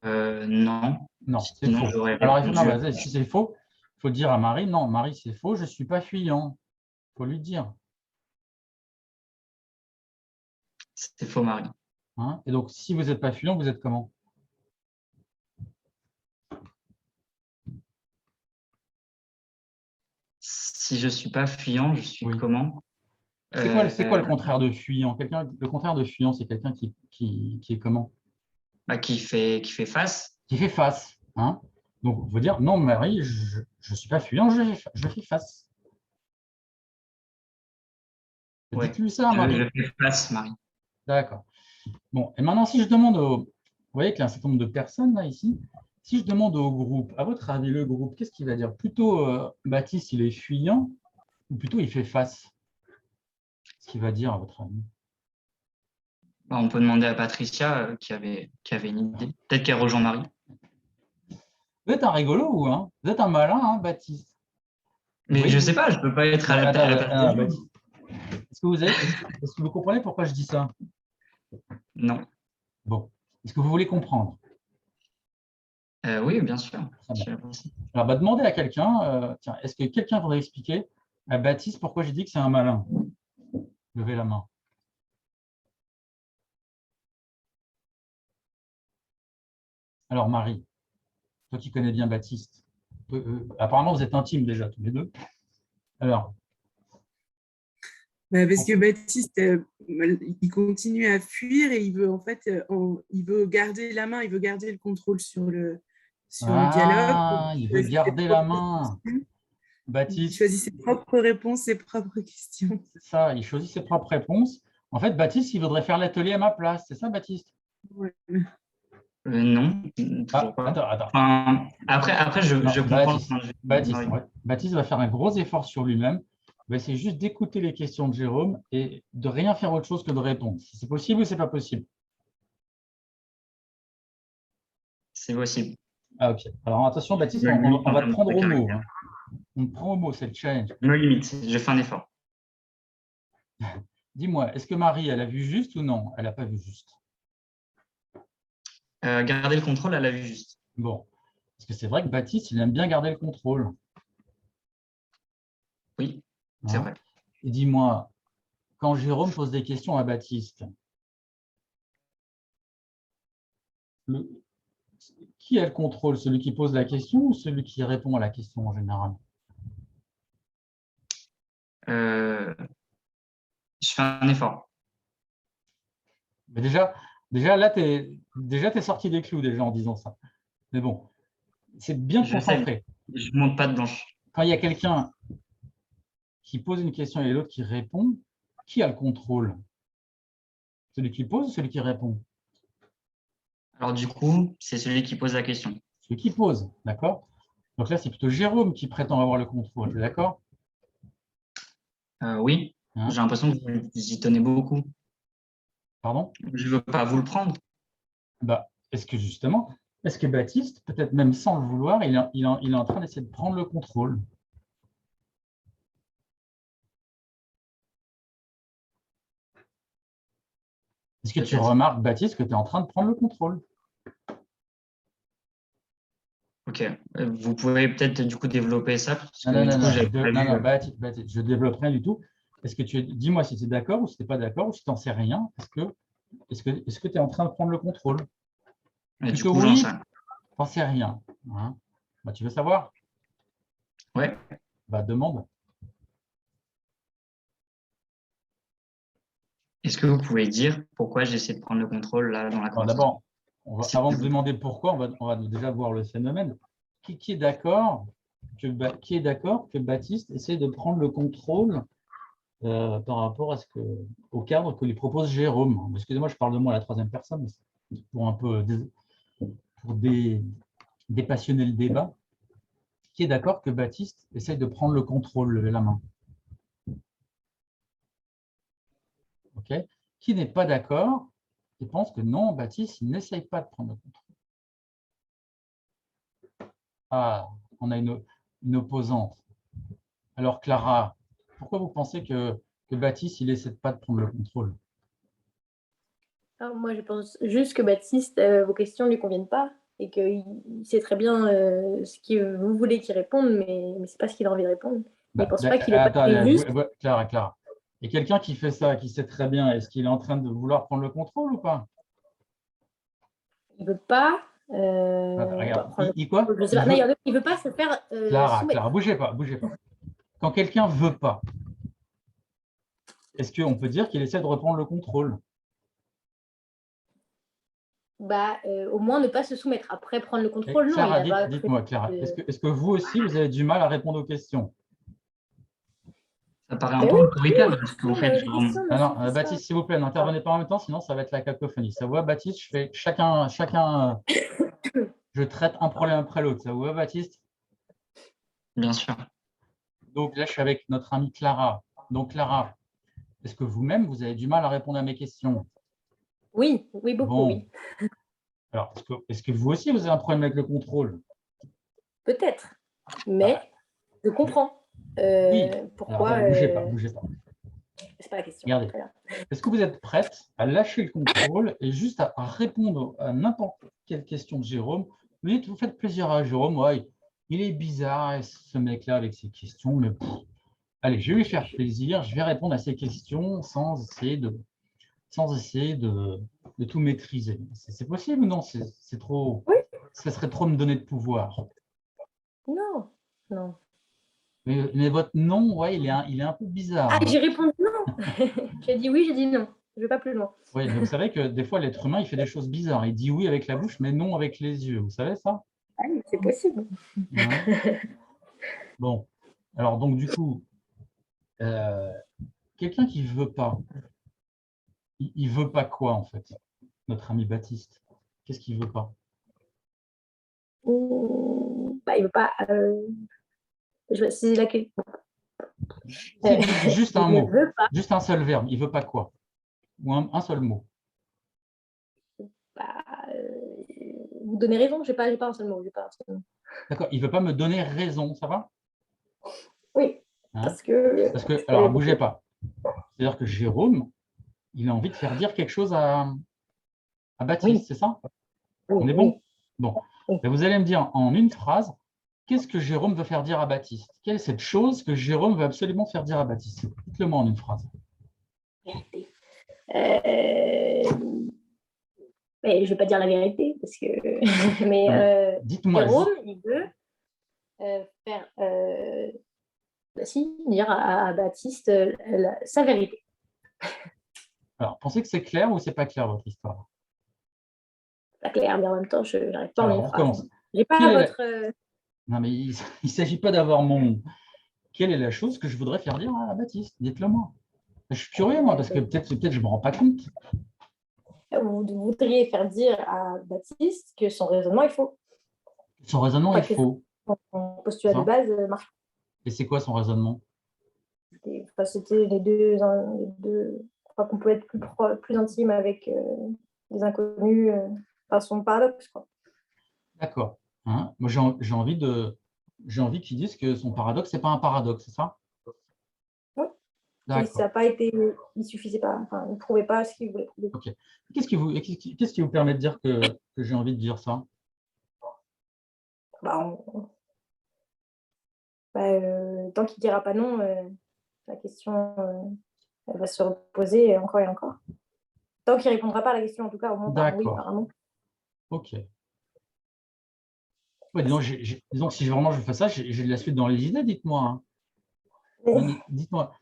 Non. Non, c'est Sinon, faux. j'aurais Alors, répondu. si c'est faux, il faut dire à Marie, non, Marie, c'est faux, je ne suis pas fuyant. Il faut lui dire. C'était faux, Marie. Hein. Et donc, si vous n'êtes pas fuyant, vous êtes comment? Si je suis pas fuyant, je suis Oui. comment? C'est quoi le contraire de fuyant? Le contraire de fuyant, c'est quelqu'un qui est comment? Bah, qui fait face. Qui fait face. Hein. Donc, il faut dire, non, Marie, je ne suis pas fuyant, je fais face. Ouais. Dites-lui ça, Marie. Je fais face, Marie. D'accord. Bon, et maintenant, si je demande vous voyez qu'il y a un certain nombre de personnes là, ici. Si je demande au groupe, à votre avis, le groupe, qu'est-ce qu'il va dire? Plutôt, Baptiste, il est fuyant ou plutôt il fait face? Qu'est-ce qu'il va dire, à votre avis? Bah, on peut demander à Patricia qui avait une idée. Peut-être qu'elle rejoint Marie. Vous êtes un rigolo, vous, hein? Vous êtes un malin, hein, Baptiste? Mais Oui, je sais pas, je peux pas être à la place des gens. Baptiste. Est-ce que vous comprenez pourquoi je dis ça? Non. Bon. Est-ce que vous voulez comprendre? Oui, bien sûr. Très bien. Alors, demandez à quelqu'un, tiens, est-ce que quelqu'un voudrait expliquer à Baptiste pourquoi j'ai dit que c'est un malin? Levez la main. Alors, Marie, toi qui connais bien Baptiste, apparemment vous êtes intimes déjà, tous les deux. Alors, Parce que Baptiste, il continue à fuir et il veut en fait, il veut garder la main, il veut garder le contrôle sur le dialogue. il veut garder la main. Il Baptiste, choisit ses propres réponses, ses propres questions. c'est ça, il choisit ses propres réponses. En fait, Baptiste, il voudrait faire l'atelier à ma place. C'est ça, Baptiste? Ouais. Non, toujours pas. Attends. Enfin, après, je comprends le point de vue. Baptiste va faire un gros effort sur lui-même. Il va essayer juste d'écouter les questions de Jérôme et de rien faire autre chose que de répondre. Si c'est possible ou c'est pas possible? C'est possible. Ah, ok. Alors, attention, Baptiste, Je on limite va en te termes prendre de au mot. caractère. Hein. On me prend au mot, c'est le challenge. Je me limite, je fais un effort. Dis-moi, est-ce que Marie, elle a vu juste ou non? Elle n'a pas vu juste. Garder le contrôle à la vue juste. Bon, parce que c'est vrai que Baptiste, il aime bien garder le contrôle. Oui, c'est Hein. vrai. Et dis-moi, quand Jérôme pose des questions à Baptiste, qui a le contrôle? Celui qui pose la question ou celui qui répond à la question en général? Je fais un effort. Mais déjà là, tu es sorti des clous déjà en disant ça. Mais bon, c'est bien Je sais, concentré. je ne monte pas de blanche. Quand il y a quelqu'un qui pose une question et l'autre qui répond, qui a le contrôle? Celui qui pose ou celui qui répond? Alors du coup, c'est celui qui pose la question. Celui qui pose, d'accord? Donc là, c'est plutôt Jérôme qui prétend avoir le contrôle, d'accord? Oui, Hein? j'ai l'impression que vous y tenez beaucoup. Pardon? Je ne veux pas vous le prendre. Bah, est-ce que Baptiste, peut-être même sans le vouloir, il est en train d'essayer de prendre le contrôle? Est-ce que tu Peut-être. remarques, Baptiste, que tu es en train de prendre le contrôle? Ok. Vous pouvez peut-être du coup développer ça parce Non, que non, du non, coup, non, j'avais pas vu. Baptiste, je ne développe rien du tout. Dis-moi si tu es d'accord ou si tu n'es pas d'accord ou si tu n'en sais rien. Est-ce que tu es en train de prendre le contrôle? Et du Plutôt coup, j'en sais oui, rien. tu n'en sais rien. Hein? Bah, tu veux savoir? Ouais. Bah, demande. Est-ce que vous pouvez dire pourquoi j'essaie de prendre le contrôle là dans la Bon, conversation? d'abord, avant de demander pourquoi, on va déjà voir le phénomène. Qui est d'accord que Baptiste essaie de prendre le contrôle par rapport au cadre que lui propose Jérôme? Excusez-moi, je parle de moi à la troisième personne, mais c'est pour un peu dépassionner le débat. Qui est d'accord que Baptiste essaie de prendre le contrôle? Levez la main. OK. Qui n'est pas d'accord et pense que non, Baptiste, il n'essaye pas de prendre le contrôle. Ah, on a une opposante. Alors, Clara, pourquoi vous pensez que Baptiste, il n'essaie pas de prendre le contrôle? Alors, moi, je pense juste que Baptiste, vos questions ne lui conviennent pas et qu'il sait très bien ce que vous voulez qu'il réponde, mais ce n'est pas ce qu'il a envie de répondre. Il ne pense pas qu'il n'est pas juste. Clara. Et quelqu'un qui fait ça, qui sait très bien, est-ce qu'il est en train de vouloir prendre le contrôle ou pas? Il ne veut pas. Regarde, Prendre il quoi? je sais pas. Non, il veut pas se faire soumettre. Clara, bougez pas. Quand quelqu'un ne veut pas, est-ce qu'on peut dire qu'il essaie de reprendre le contrôle? Au moins ne pas se soumettre. Après, prendre le contrôle, non. Clara, Il a pas dites-moi, Clara, est-ce que vous aussi, vous avez du mal à répondre aux questions? Ça paraît un Mais peu oui, autoritaire ce que vous faites, les Jérôme. questions ne Non, suffisent pas. Baptiste, s'il vous plaît, n'intervenez pas en même temps, sinon ça va être la cacophonie. Ça vous va, Baptiste? Je fais je traite un problème après l'autre. Ça vous va, Baptiste? Bien sûr. Donc là, je suis avec notre amie Clara. Donc, Clara, est-ce que vous-même, vous avez du mal à répondre à mes questions? Oui, beaucoup, Bon. oui. Alors, est-ce que vous aussi, vous avez un problème avec le contrôle? Peut-être, mais je comprends Oui. pourquoi. Alors, bougez pas. C'est pas la question. Regardez. Est-ce que vous êtes prête à lâcher le contrôle et juste à répondre à n'importe quelle question de Jérôme? Vous faites plaisir à Jérôme. Ouais, il est bizarre, ce mec-là, avec ses questions, mais allez, je vais lui faire plaisir. Je vais répondre à ses questions sans essayer de tout maîtriser. C'est possible ou non? C'est trop. Oui. Ça serait trop me donner de pouvoir. Non. Mais votre nom, ouais, il est un peu bizarre. Ah, j'ai répondu non. J'ai dit oui, j'ai dit non. Je ne vais pas plus loin. Oui, mais vous savez que des fois, l'être humain, il fait des choses bizarres. Il dit oui avec la bouche, mais non avec les yeux. Vous savez ça? Ah, c'est possible. Hein? Bon. Alors, donc, du coup, quelqu'un qui ne veut pas, il ne veut pas quoi, en fait, notre ami Baptiste? Qu'est-ce qu'il ne veut pas? Il veut pas. C'est la question. Juste un mot, veut pas. juste un seul verbe. Il ne veut pas quoi? Ou un seul mot. Vous donnez raison, je n'ai pas un seul mot. D'accord, il ne veut pas me donner raison, ça va? Oui, Hein? parce que... Parce que, alors, bougez pas. C'est-à-dire que Jérôme, il a envie de faire dire quelque chose à Baptiste, Oui. c'est ça? Oui, On est oui. bon? Bon. Oui. Ben, vous allez me dire en une phrase, qu'est-ce que Jérôme veut faire dire à Baptiste? Quelle est cette chose que Jérôme veut absolument faire dire à Baptiste? Dites-le-moi en une phrase. Vérité. Mais je ne vais pas dire la vérité, parce que... mais dites-moi. Jérôme, il veut faire... dire à Baptiste sa vérité. Alors, pensez que c'est clair ou c'est pas clair votre histoire? Pas clair, mais en même temps, je n'arrive pas en Alors, une on phrase. recommence. J'ai pas Quelle est votre... Non, mais il ne s'agit pas d'avoir mon... Quelle est la chose que je voudrais faire dire à Baptiste? Dites-le moi. Je suis curieux, moi, parce que peut-être je ne me rends pas compte. Vous voudriez faire dire à Baptiste que son raisonnement est faux. Son raisonnement est que faux. son postulat de base marche. Et c'est quoi son raisonnement? C'était les deux. Je crois qu'on peut être plus intime avec des inconnus. Son paradoxe, quoi. D'accord. Hein, moi, j'ai envie qu'ils disent que son paradoxe, ce n'est pas un paradoxe, c'est ça? Oui. Ça D'accord. n'a pas été. Il suffisait pas. Enfin, il ne prouvait pas ce qu'il voulait prouver. Ok. Qu'est-ce qui vous permet de dire que j'ai envie de dire ça? Tant qu'il ne dira pas non, la question elle va se reposer encore et encore. Tant qu'il ne répondra pas à la question, en tout cas, au moins par oui, par un non. Ok. Ouais, disons que si vraiment je fais ça, j'ai de la suite dans les idées, dites-moi. Hein. Dites-moi.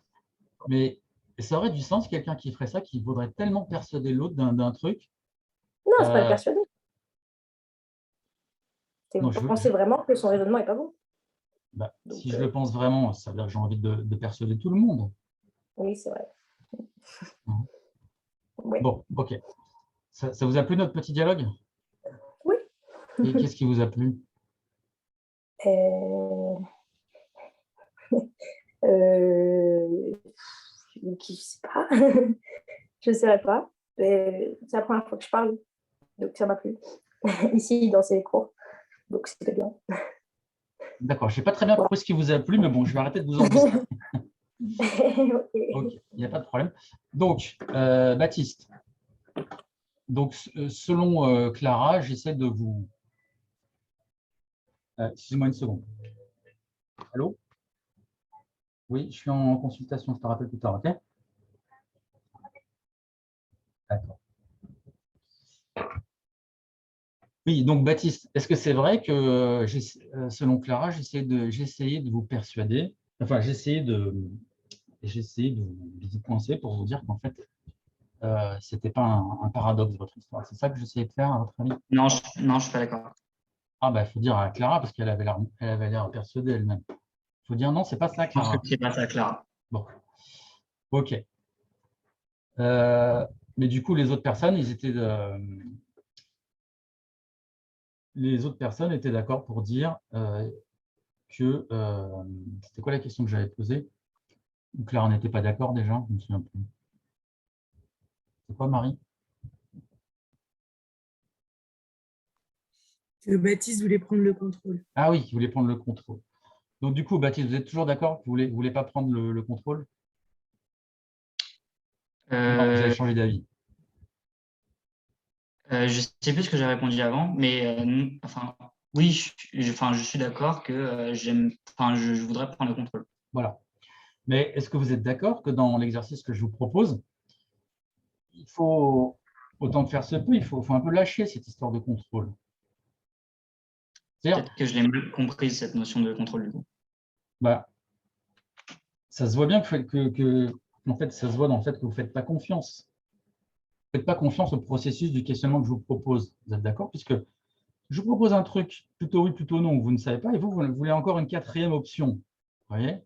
Mais ça aurait du sens, quelqu'un qui ferait ça, qui voudrait tellement persuader l'autre d'un truc. Non, c'est pas le persuader. Non, vous pensez vraiment que son raisonnement n'est pas bon. Donc, si je le pense vraiment, ça veut dire que j'ai envie de persuader tout le monde. Oui, c'est vrai. Ouais. Bon, ok. Ça vous a plu notre petit dialogue? Oui. Et qu'est-ce qui vous a plu? Je sais pas. Je ne saurais pas. C'est la première fois que je parle, donc ça m'a plu. Ici, dans ces cours. Donc c'était bien. D'accord, je n'ai pas très bien compris ce qui vous a plu, mais bon, je vais arrêter de vous enregistrer. Ok, il n'y a pas de problème. Donc, Baptiste, donc, selon Clara, j'essaie de vous... excusez-moi une seconde. Allô? Oui, je suis en consultation, je te rappelle plus tard, ok? D'accord. Oui, donc Baptiste, est-ce que c'est vrai que, selon Clara, j'essayais de vous persuader, enfin, j'essayais de vous y coincer pour vous dire qu'en fait, ce n'était pas un paradoxe, votre histoire. C'est ça que j'essayais de faire, à votre avis? Non, je ne suis pas d'accord. Ah, bah, il faut dire à Clara, parce qu'elle avait l'air persuadée elle-même. Il faut dire non, c'est pas ça, Je pense Clara. que c'est pas ça, Clara. Bon, ok. Mais du coup, les autres personnes, les autres personnes étaient d'accord pour dire que... c'était quoi la question que j'avais posée? Ou Clara n'était pas d'accord déjà? Je ne me souviens plus. C'est quoi, Marie? Que Baptiste voulait prendre le contrôle. Ah oui, il voulait prendre le contrôle. Donc du coup, Baptiste, vous êtes toujours d'accord que vous ne voulez pas prendre le contrôle? Non, vous avez changé d'avis. Je ne sais plus ce que j'ai répondu avant, mais oui, je suis d'accord que je voudrais prendre le contrôle. Voilà. Mais est-ce que vous êtes d'accord que dans l'exercice que je vous propose, il faut, autant que faire se peut, il faut un peu lâcher cette histoire de contrôle? Peut-être que je l'ai mal compris, cette notion de contrôle du coup. Bah, ça se voit bien en fait, ça se voit dans le fait que vous ne faites pas confiance. Vous ne faites pas confiance au processus du questionnement que je vous propose. Vous êtes d'accord? Puisque je vous propose un truc, plutôt oui, plutôt non, vous ne savez pas, et vous voulez encore une quatrième option. Vous voyez?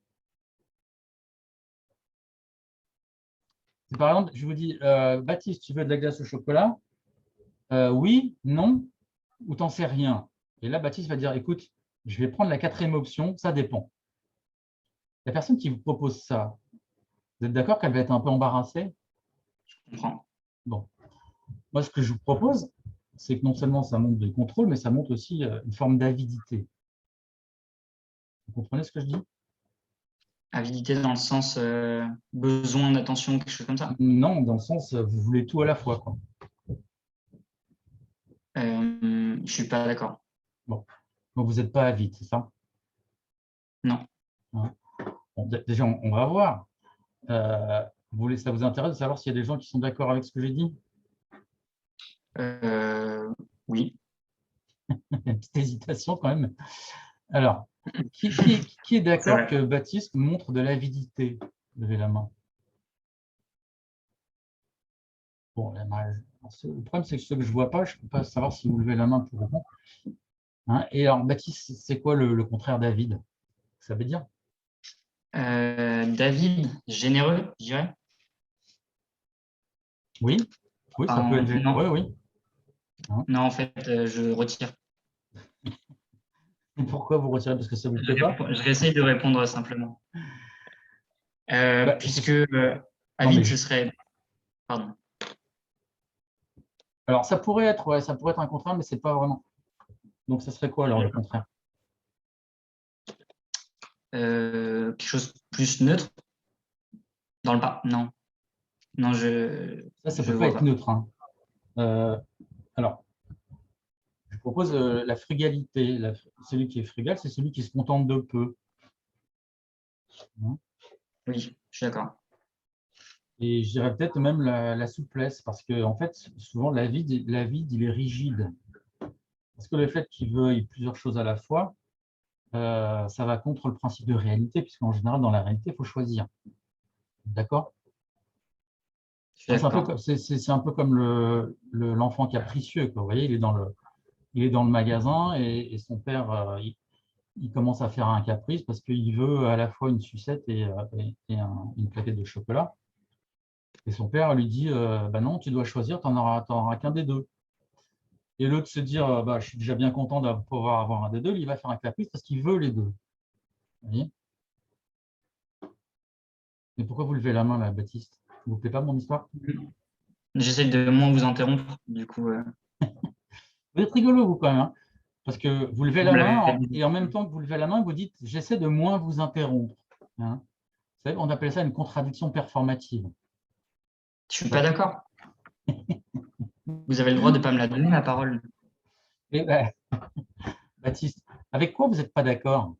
Par exemple, je vous dis, Baptiste, tu veux de la glace au chocolat? Oui, non, ou t'en sais rien. Et là, Baptiste va dire, écoute, je vais prendre la quatrième option, ça dépend. La personne qui vous propose ça, vous êtes d'accord qu'elle va être un peu embarrassée? Je comprends. Bon. Moi, ce que je vous propose, c'est que non seulement ça montre du contrôle, mais ça montre aussi une forme d'avidité. Vous comprenez ce que je dis? Avidité dans le sens besoin d'attention, quelque chose comme ça. Non, dans le sens, vous voulez tout à la fois, quoi. Je ne suis pas d'accord. Bon. Donc, vous n'êtes pas avide, c'est ça? Non. Hein. Bon, déjà, on va voir. Ça vous intéresse de savoir s'il y a des gens qui sont d'accord avec ce que j'ai dit? Oui. Il y a une petite hésitation quand même. Alors, qui est d'accord que Baptiste montre de l'avidité? Levez la main. Bon, le problème, c'est que ce que je ne vois pas, je ne peux pas savoir si vous levez la main pour ou contre. Hein, et alors, Baptiste, c'est quoi le contraire d'avide? Ça veut dire? David, généreux, je dirais. Oui, oui, ça peut être généreux, non. oui. Hein? Non, en fait, je retire. Et pourquoi vous retirez? Parce que ça vous plaît pas? Je réessaye de répondre simplement. Puisque avide, ce serait... Pardon. Alors, ça pourrait être un contraire, mais c'est pas vraiment. Donc, ça serait quoi alors le contraire? Quelque chose de plus neutre dans le pas. Non. Non, Ça peut pas être neutre. Hein. Alors, je propose la frugalité. Celui qui est frugal, c'est celui qui se contente de peu. Hein? Oui, je suis d'accord. Et je dirais peut-être même la souplesse, parce que en fait, souvent, la vide, il est rigide. Parce que le fait qu'il veuille plusieurs choses à la fois, ça va contre le principe de réalité, puisqu'en général, dans la réalité, il faut choisir. D'accord? C'est un peu comme l'enfant capricieux. Vous voyez, il est dans le magasin et son père, il commence à faire un caprice parce qu'il veut à la fois une sucette et une plaquette de chocolat. Et son père lui dit bah non, tu dois choisir, tu n'en auras qu'un des deux. Et l'autre se dit bah, je suis déjà bien content de pouvoir avoir un des deux, il va faire un caprice parce qu'il veut les deux. Vous voyez? Mais pourquoi vous levez la main là, Baptiste? Vous ne plaît pas mon histoire? J'essaie de moins vous interrompre, du coup. Vous êtes rigolo, vous, quand même, hein, parce que vous levez la main et en même temps que vous levez la main, vous dites j'essaie de moins vous interrompre. Hein. Vous savez, on appelle ça une contradiction performative. Je suis pas d'accord. Vous avez le droit de ne pas me la donner, la parole. Et ben, Baptiste, avec quoi vous n'êtes pas d'accord?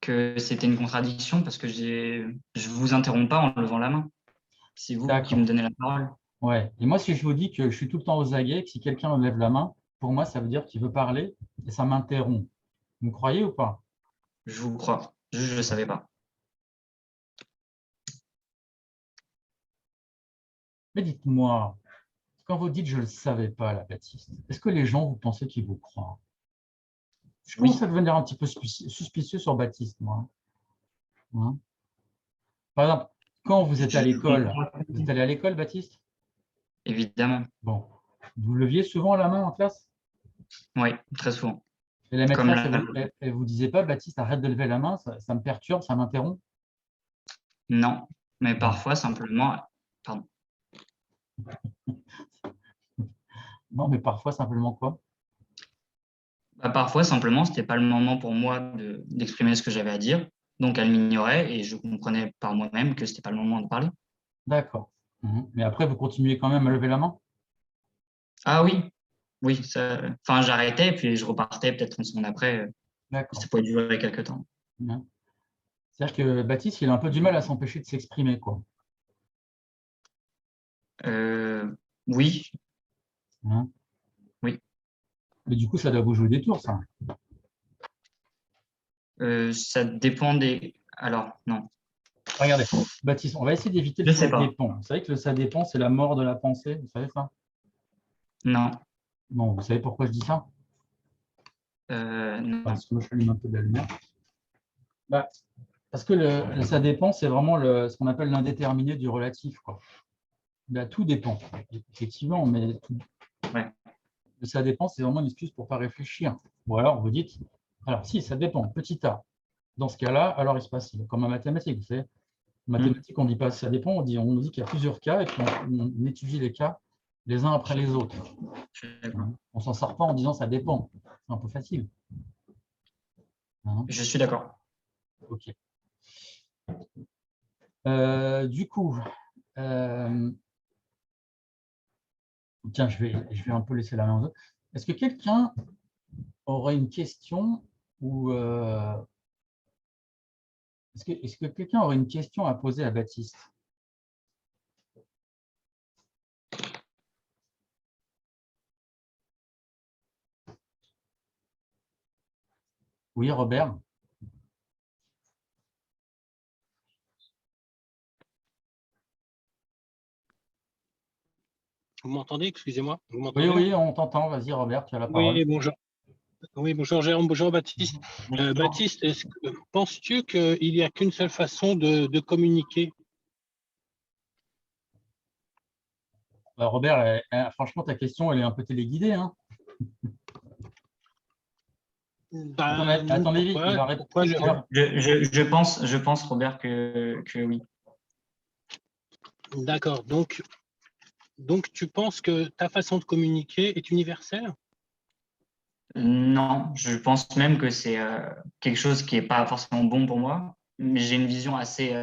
Que c'était une contradiction parce que je vous interromps pas en levant la main. C'est vous qui me donnez la parole. Ouais. Et moi, si je vous dis que je suis tout le temps aux aguets, que si quelqu'un me lève la main, pour moi, ça veut dire qu'il veut parler et ça m'interrompt. Vous me croyez ou pas? Je vous crois. Je ne savais pas. Mais dites-moi, quand vous dites je ne le savais pas, là, Baptiste, est-ce que les gens, vous pensez qu'ils vous croient? Je commence à devenir un petit peu suspicieux sur Baptiste, moi. Hein? Par exemple, quand vous êtes à l'école, vous êtes allé à l'école, Baptiste? Évidemment. Bon. Vous leviez souvent la main en classe? Oui, très souvent. Et la maîtresse, elle vous disait pas, Baptiste, arrête de lever la main, ça me perturbe, ça m'interrompt? Non, mais parfois, simplement... Pardon. Non, mais parfois, simplement quoi? Parfois, simplement, ce n'était pas le moment pour moi d'exprimer ce que j'avais à dire. Donc, elle m'ignorait et je comprenais par moi-même que ce n'était pas le moment de parler. D'accord. Mais après, vous continuez quand même à lever la main? Ah oui, oui. Enfin, j'arrêtais puis je repartais peut-être une semaine après. Ça pouvait durer quelques temps. C'est-à-dire que Baptiste, il a un peu du mal à s'empêcher de s'exprimer, quoi. Oui. Oui. Mais du coup, ça doit vous jouer des tours, ça. Ça dépend des... Alors, non. Regardez, Baptiste, on va essayer d'éviter le ça dépend. Vous savez que le ça dépend, c'est la mort de la pensée. Vous savez ça? Non. Non, vous savez pourquoi je dis ça? Non. Parce que moi, je allume un peu de la lumière. Parce que le ça dépend, c'est vraiment ce qu'on appelle l'indéterminé du relatif, quoi. Là, tout dépend, effectivement, mais tout... ça dépend, c'est vraiment une excuse pour ne pas réfléchir. Ou alors, vous dites, alors si, ça dépend, petit a. Dans ce cas-là, alors il se passe comme en mathématiques, vous savez. En mathématiques, on ne dit pas ça dépend, on dit qu'il y a plusieurs cas et puis on étudie les cas les uns après les autres. On ne s'en sort pas en disant ça dépend. C'est un peu facile. Je suis d'accord. Ok. Du coup, tiens, je vais un peu laisser la main aux autres. Est-ce que quelqu'un aurait une question ou est-ce que quelqu'un aurait une question à poser à Baptiste? Oui, Robert? Vous m'entendez? Excusez-moi. Vous Oui, m'entendez là? oui, on t'entend. Vas-y, Robert, tu as la parole. Oui, bonjour. Oui, bonjour Jérôme, bonjour Baptiste. Bonjour. Baptiste, penses-tu qu'il n'y a qu'une seule façon de communiquer? Robert, franchement, ta question, elle est un peu téléguidée, hein. Attends, mais Non, attendez, il va répondre. pourquoi Jérôme? Je pense, Robert, que oui. D'accord. Donc, tu penses que ta façon de communiquer est universelle? Non, je pense même que c'est quelque chose qui n'est pas forcément bon pour moi, mais j'ai une vision assez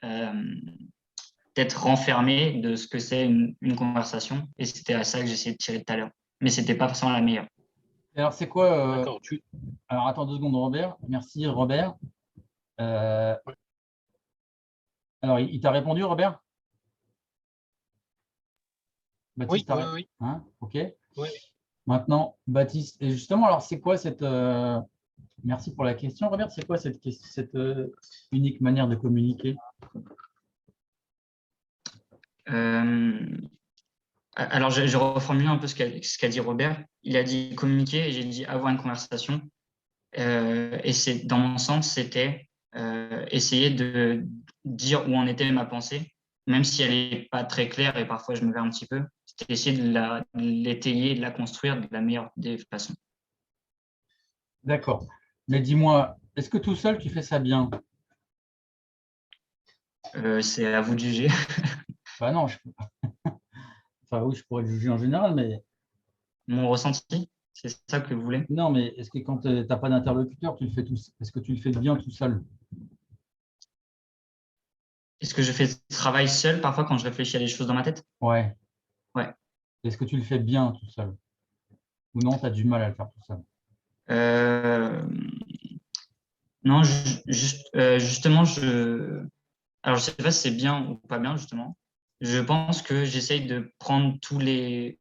peut-être renfermée de ce que c'est une conversation, et c'était à ça que j'essayais de tirer tout à l'heure. Mais ce n'était pas forcément la meilleure. Alors, c'est quoi D'accord. Alors, attends 2 secondes, Robert. Merci, Robert. Alors, il t'a répondu, Robert? Oui, Baptiste, oui, oui. hein? OK. Oui. Maintenant, Baptiste, et justement, alors, c'est quoi cette… Merci pour la question, Robert. C'est quoi cette unique manière de communiquer? Alors, je reformule un peu ce qu'a dit Robert. Il a dit communiquer et j'ai dit avoir une conversation. Et dans mon sens, c'était essayer de dire où en était ma pensée, même si elle n'est pas très claire et parfois je me perds un petit peu. C'était essayer de l'étayer, de la construire de la meilleure des façons. D'accord. Mais dis-moi, est-ce que tout seul, tu fais ça bien? C'est à vous de juger. Bah non, enfin oui, je pourrais le juger en général, mais Mon ressenti, c'est ça que vous voulez? non, mais est-ce que quand tu n'as pas d'interlocuteur, tu le fais est-ce que tu le fais bien tout seul? Est-ce que je fais ce travail seul parfois quand je réfléchis à des choses dans ma tête? Ouais. Ouais. Est-ce que tu le fais bien tout seul? Ou non, tu as du mal à le faire tout seul? Non, justement, alors je sais pas si c'est bien ou pas bien, justement. Je pense que j'essaye de prendre tous les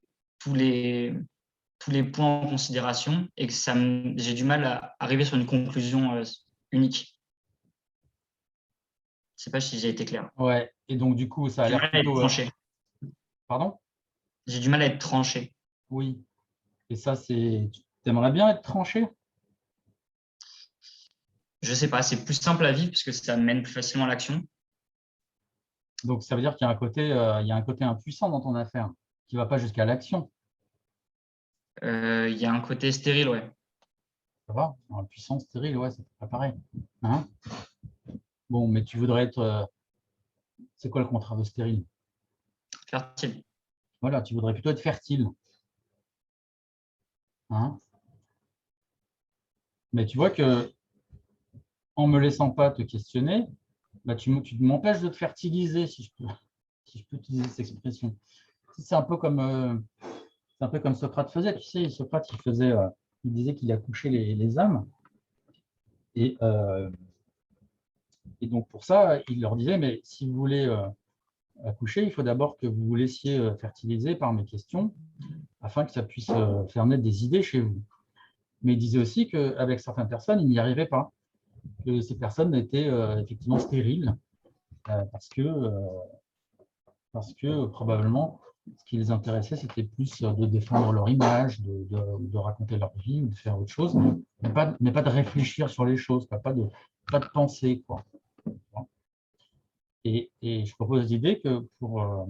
points en considération et que j'ai du mal à arriver sur une conclusion unique. Je sais pas si j'ai été clair. Ouais. Et donc, du coup, ça a J'ai du l'air mal à être plutôt… tranché. Pardon? J'ai du mal à être tranché. Oui. Et ça, c'est… Tu aimerais bien être tranché? Je sais pas, c'est plus simple à vivre parce que ça mène plus facilement à l'action. Donc, ça veut dire qu'il y a il y a un côté impuissant dans ton affaire, qui ne va pas jusqu'à l'action. Il y a un côté stérile, ouais. Ça va? Impuissant, stérile, ouais, c'est pas pareil. Hein? Bon, mais tu voudrais être… c'est quoi le contraire de stérile? Fertile. Voilà, tu voudrais plutôt être fertile. Hein? Mais tu vois que en me laissant pas te questionner, bah, tu m'empêches de te fertiliser, si je peux utiliser cette expression. C'est un peu comme Socrate faisait. Tu sais, Socrate, il disait qu'il accouchait les âmes. Et donc, pour ça, il leur disait, mais si vous voulez accoucher, il faut d'abord que vous vous laissiez fertiliser par mes questions, afin que ça puisse faire naître des idées chez vous. Mais il disait aussi qu'avec certaines personnes, il n'y arrivait pas, que ces personnes étaient effectivement stériles, parce que probablement, ce qui les intéressait, c'était plus de défendre leur image, de raconter leur vie ou de faire autre chose, mais pas de réfléchir sur les choses, pas de penser, quoi. Et je propose l'idée que pour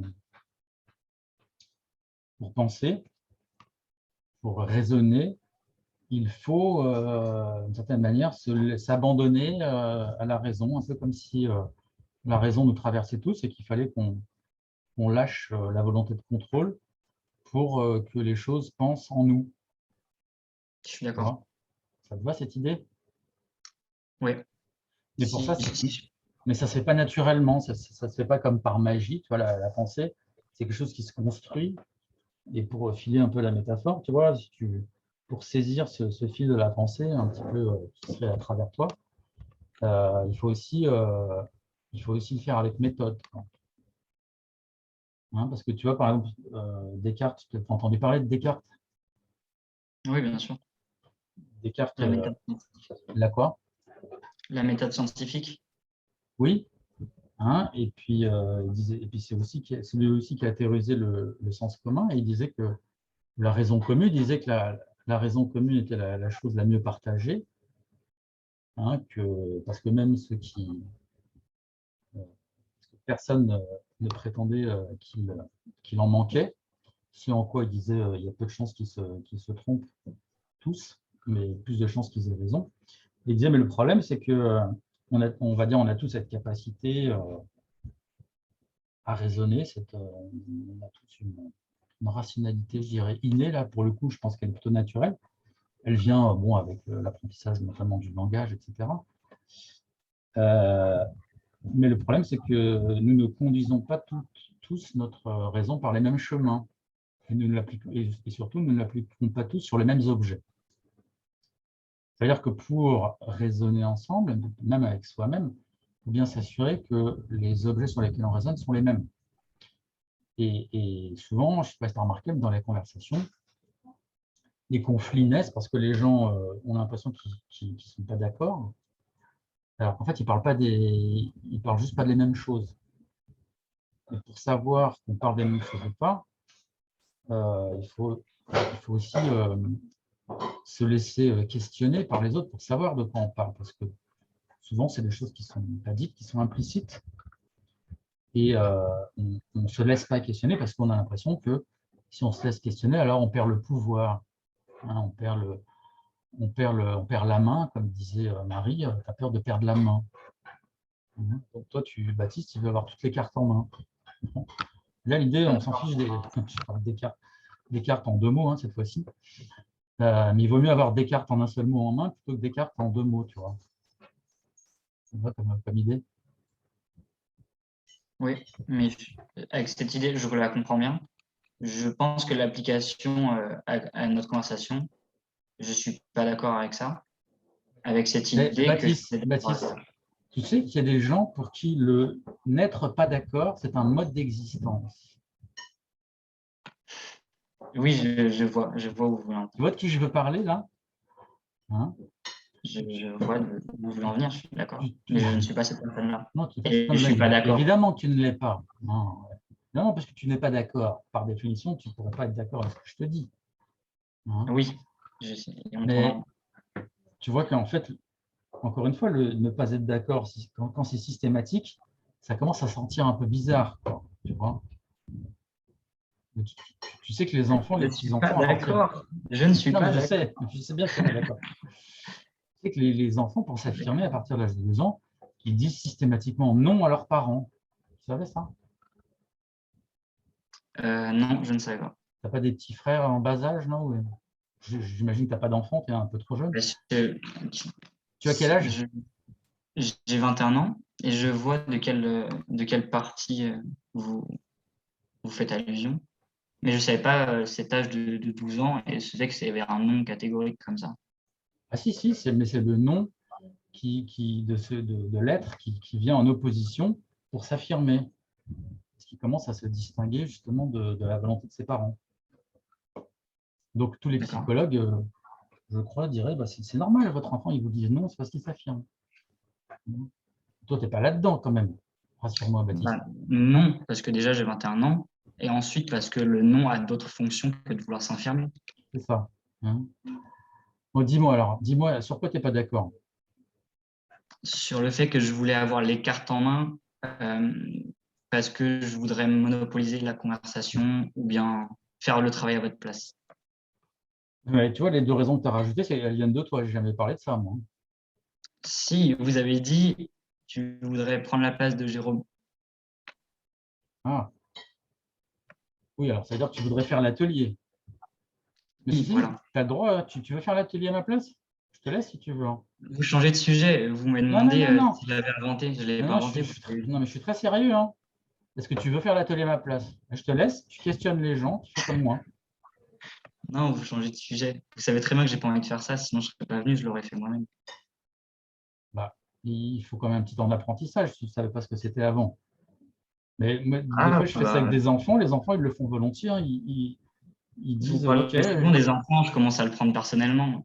penser, pour raisonner, il faut, d'une certaine manière, s'abandonner à la raison, un peu comme si la raison nous traversait tous et qu'il fallait qu'on lâche la volonté de contrôle pour que les choses pensent en nous. Je suis d'accord. Ça te va cette idée? Oui. Mais pour ça, Mais ça ne se fait pas naturellement, ça ne se fait pas comme par magie. Tu vois, la pensée, c'est quelque chose qui se construit. Et pour filer un peu la métaphore, tu vois, pour saisir ce fil de la pensée, un petit peu qui serait à travers toi, il faut aussi le faire avec méthode, quoi. Hein, parce que tu vois, par exemple, Descartes, tu as entendu parler de Descartes? Oui, bien sûr. Descartes, La méthode, la quoi? la méthode scientifique. Oui. Hein, et puis, c'est lui aussi qui a théorisé le sens commun, et il disait que la raison commune, il disait que la raison commune était la chose la mieux partagée, hein, parce que même ceux personne ne prétendait qu'il en manquait, ce en quoi il disait il y a peu de chances qu'ils se trompent tous, mais plus de chances qu'ils aient raison. Il disait, mais le problème, c'est que on va dire, on a tous cette capacité à raisonner, on a tous une rationalité, je dirais, innée, là, pour le coup, je pense qu'elle est plutôt naturelle. Elle vient, bon, avec l'apprentissage notamment du langage, etc. Mais le problème, c'est que nous ne conduisons pas tous notre raison par les mêmes chemins. Et surtout, nous ne l'appliquons pas tous sur les mêmes objets. C'est-à-dire que pour raisonner ensemble, même avec soi-même, il faut bien s'assurer que les objets sur lesquels on raisonne sont les mêmes. Et souvent, je ne sais pas si tu as remarqué, mais dans les conversations, les conflits naissent parce que les gens ont l'impression qu'ils ne sont pas d'accord. Alors qu'en fait, ils parlent juste pas des mêmes choses. Et pour savoir qu'on parle des mêmes choses ou pas, il faut aussi se laisser questionner par les autres pour savoir de quoi on parle. Parce que souvent, c'est des choses qui ne sont pas dites, qui sont implicites. Et on ne se laisse pas questionner parce qu'on a l'impression que si on se laisse questionner, alors on perd le pouvoir. Hein, on perd la main, comme disait Marie, tu as peur de perdre la main. Donc toi, Baptiste, tu veux avoir toutes les cartes en main. Là, l'idée, on s'en fiche des cartes en deux mots, hein, cette fois-ci. Mais il vaut mieux avoir des cartes en un seul mot en main plutôt que des cartes en deux mots, tu vois. C'est vrai comme idée. Oui, mais avec cette idée, je la comprends bien. Je pense que l'application à notre conversation, je ne suis pas d'accord avec ça. Avec cette idée Baptiste, que… tu sais qu'il y a des gens pour qui n'être pas d'accord, c'est un mode d'existence. Oui, je vois où vous voulez en Tu vois de qui je veux parler, là? Hein? Je vois où vous voulez en venir, je suis d'accord. Tu- Mais je ne suis pas cette personne-là. Non, tu n'es pas Et cette je ne suis pas personne-là. d'accord. Évidemment que tu ne l'es pas. Non, non, parce que tu n'es pas d'accord. Par définition, tu ne pourrais pas être d'accord avec ce que je te dis. Hein? Oui, je sais. Mais tu vois qu'en fait, encore une fois, ne pas être d'accord, quand c'est systématique, ça commence à sentir un peu bizarre, quoi, tu vois. Tu sais que les enfants, Je les ne suis pas petits-enfants, à partir… d'accord. Je ne suis Non, mais pas d'accord. je sais bien que tu n'es pas d'accord. Tu sais que les enfants, pour s'affirmer à partir de l'âge de 2 ans, ils disent systématiquement non à leurs parents. Tu savais ça? Non, je ne savais pas. Tu n'as pas des petits frères en bas âge, non? J'imagine que tu n'as pas d'enfant, tu es un peu trop jeune. Parce que Tu as quel âge? j'ai 21 ans et je vois de quelle partie vous faites allusion. Mais je ne savais pas cet âge de 12 ans et je sais que c'est vers un nom catégorique comme ça. Ah si, mais c'est le non de l'être qui vient en opposition pour s'affirmer, ce qui commence à se distinguer justement de la volonté de ses parents. Donc tous les psychologues, je crois, diraient bah, c'est normal, votre enfant, il vous dit non, c'est parce qu'il s'affirme. Toi, tu n'es pas là-dedans quand même. Rassure-moi, Baptiste. Non, parce que déjà j'ai 21 ans et ensuite parce que le non a d'autres fonctions que de vouloir s'affirmer. C'est ça. Hein, bon, dis-moi, sur quoi tu n'es pas d'accord? Sur le fait que je voulais avoir les cartes en main parce que je voudrais monopoliser la conversation ou bien faire le travail à votre place. Ouais, tu vois, les deux raisons que tu as rajoutées, elles viennent de toi. Je n'ai jamais parlé de ça, moi. Si vous avez dit tu voudrais prendre la place de Jérôme. Ah. Oui, alors ça veut dire que tu voudrais faire l'atelier. Mais Oui, si, voilà. tu as le droit, tu veux faire l'atelier à ma place? Je te laisse si tu veux, hein. Vous changez de sujet. Vous m'avez Non, non, demandé non, non. si je l'avais inventé. Je ne l'avais Non, pas non, inventé. non, mais je suis très sérieux, hein. Est-ce que tu veux faire l'atelier à ma place? Je te laisse, tu questionnes les gens, tu fais comme moi. Non, vous changez de sujet. Vous savez très bien que j'ai pas envie de faire ça, sinon je ne serais pas venu, je l'aurais fait moi-même. Bah, il faut quand même un petit temps d'apprentissage si tu ne savais pas ce que c'était avant. Mais des Ah, fois, je fais ça avec des enfants. Les enfants, ils le font volontiers, hein. Ils vous disent, parlez OK. souvent des enfants, je commence à le prendre personnellement.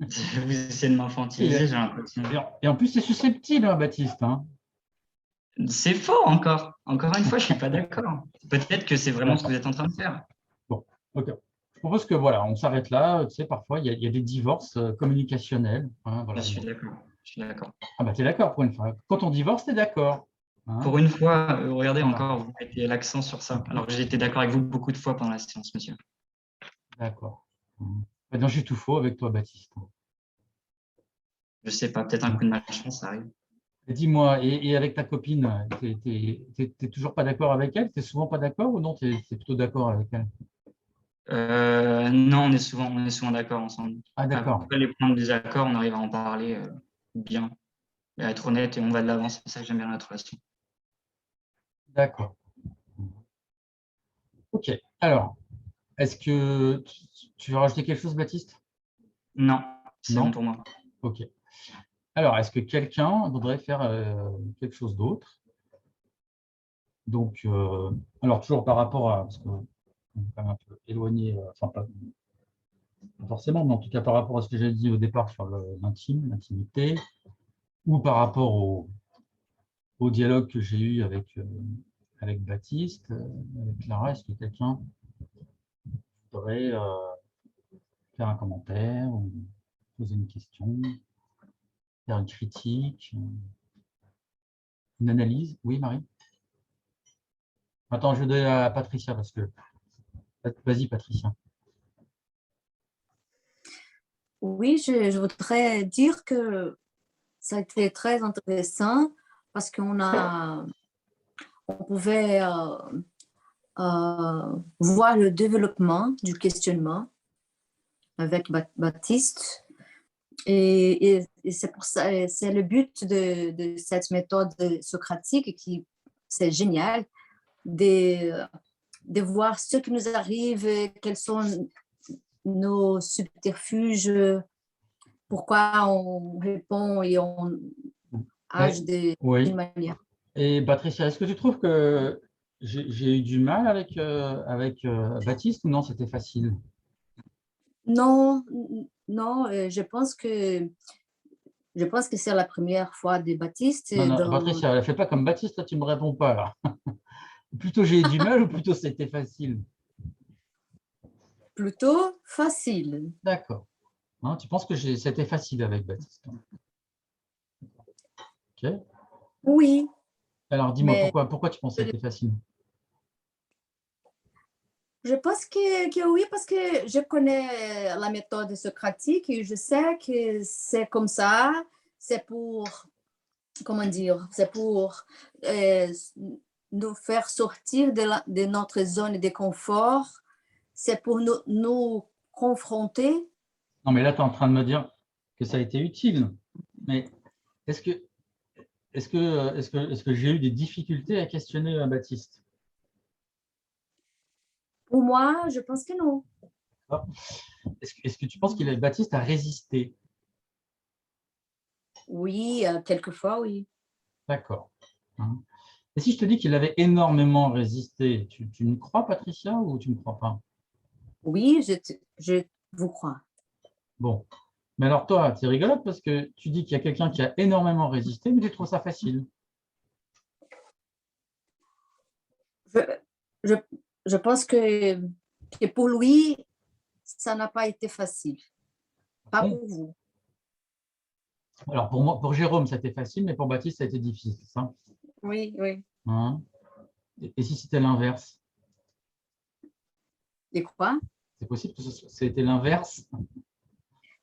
Vous essayez de m'infantiliser, j'ai l'impression. Et en plus, c'est susceptible, hein, Baptiste, hein. C'est faux encore. Encore une fois, je ne suis pas d'accord. Peut-être que c'est vraiment ce que vous êtes en train de faire. Bon, OK. Je propose que voilà, on s'arrête là. Tu sais, parfois, il y a des divorces communicationnels, hein, voilà. Je suis d'accord. Je suis d'accord. Ah bah, tu es d'accord pour une fois. Quand on divorce, tu es d'accord, hein. Pour une fois, regardez Voilà. encore, vous mettez l'accent sur ça. Alors que j'ai été d'accord avec vous beaucoup de fois pendant la séance, monsieur. D'accord. Non, j'ai tout faux avec toi, Baptiste. Je ne sais pas, peut-être un coup de malchance, ça arrive. Dis-moi, et avec ta copine, t'es toujours pas d'accord avec elle? T'es souvent pas d'accord ou non, t'es plutôt d'accord avec elle? Non, on est souvent d'accord ensemble. Ah, d'accord. Après les points de désaccord, on arrive à en parler bien, et à être honnête, et on va de l'avant. C'est ça que j'aime bien dans notre relation. D'accord. OK. Alors, est-ce que tu veux rajouter quelque chose, Baptiste? Non, c'est Non? bon pour moi. OK. Alors, est-ce que quelqu'un voudrait faire quelque chose d'autre? Donc, alors toujours par rapport à, parce qu'on est quand même un peu éloigné, enfin pas forcément, mais en tout cas par rapport à ce que j'ai dit au départ sur l'intimité, ou par rapport au dialogue que j'ai eu avec Baptiste, avec Clara, est-ce que quelqu'un voudrait faire un commentaire ou poser une question, faire une critique, une analyse? Oui, Marie? Attends, je vais donner à Patricia parce que... Vas-y, Patricia. Oui, je voudrais dire que ça a été très intéressant parce on pouvait voir le développement du questionnement avec Baptiste. Et c'est pour ça, c'est le but de cette méthode socratique qui c'est génial de voir ce qui nous arrive, quels sont nos subterfuges, pourquoi on répond et on age d'une Oui. manière. Et Patricia, est-ce que tu trouves que j'ai eu du mal avec Baptiste ou non, c'était facile? Non, non, je pense que c'est la première fois de Baptiste. Non, non, Patricia, ne fais pas comme Baptiste, là, tu ne me réponds pas là. Plutôt j'ai eu du mal ou plutôt c'était facile? Plutôt facile. D'accord. Hein, tu penses que c'était facile avec Baptiste? Ok. Oui, Alors dis-moi, mais pourquoi tu penses que c'était facile? je pense que oui, parce que je connais la méthode socratique et je sais que c'est comme ça, c'est pour, comment dire, c'est pour nous faire sortir de notre zone de confort, c'est pour nous confronter. Non, mais là, tu es en train de me dire que ça a été utile. Mais est-ce que j'ai eu des difficultés à questionner Baptiste? Pour moi, je pense que non. Est-ce que tu penses que Baptiste a résisté? Oui, quelquefois, oui. D'accord. Hein. Et si je te dis qu'il avait énormément résisté, tu me crois, Patricia, ou tu ne me crois pas? Oui, je vous crois. Bon. Mais alors toi, c'est rigolote parce que tu dis qu'il y a quelqu'un qui a énormément résisté, mais tu trouves ça facile. Je, je pense que pour lui, ça n'a pas été facile. Pas Bon. pour vous. Alors pour moi, pour Jérôme, ça a été facile, mais pour Baptiste, ça a été difficile, c'est ça? Oui, oui. Hein? Et si c'était l'inverse? Et quoi? C'est possible que c'était l'inverse?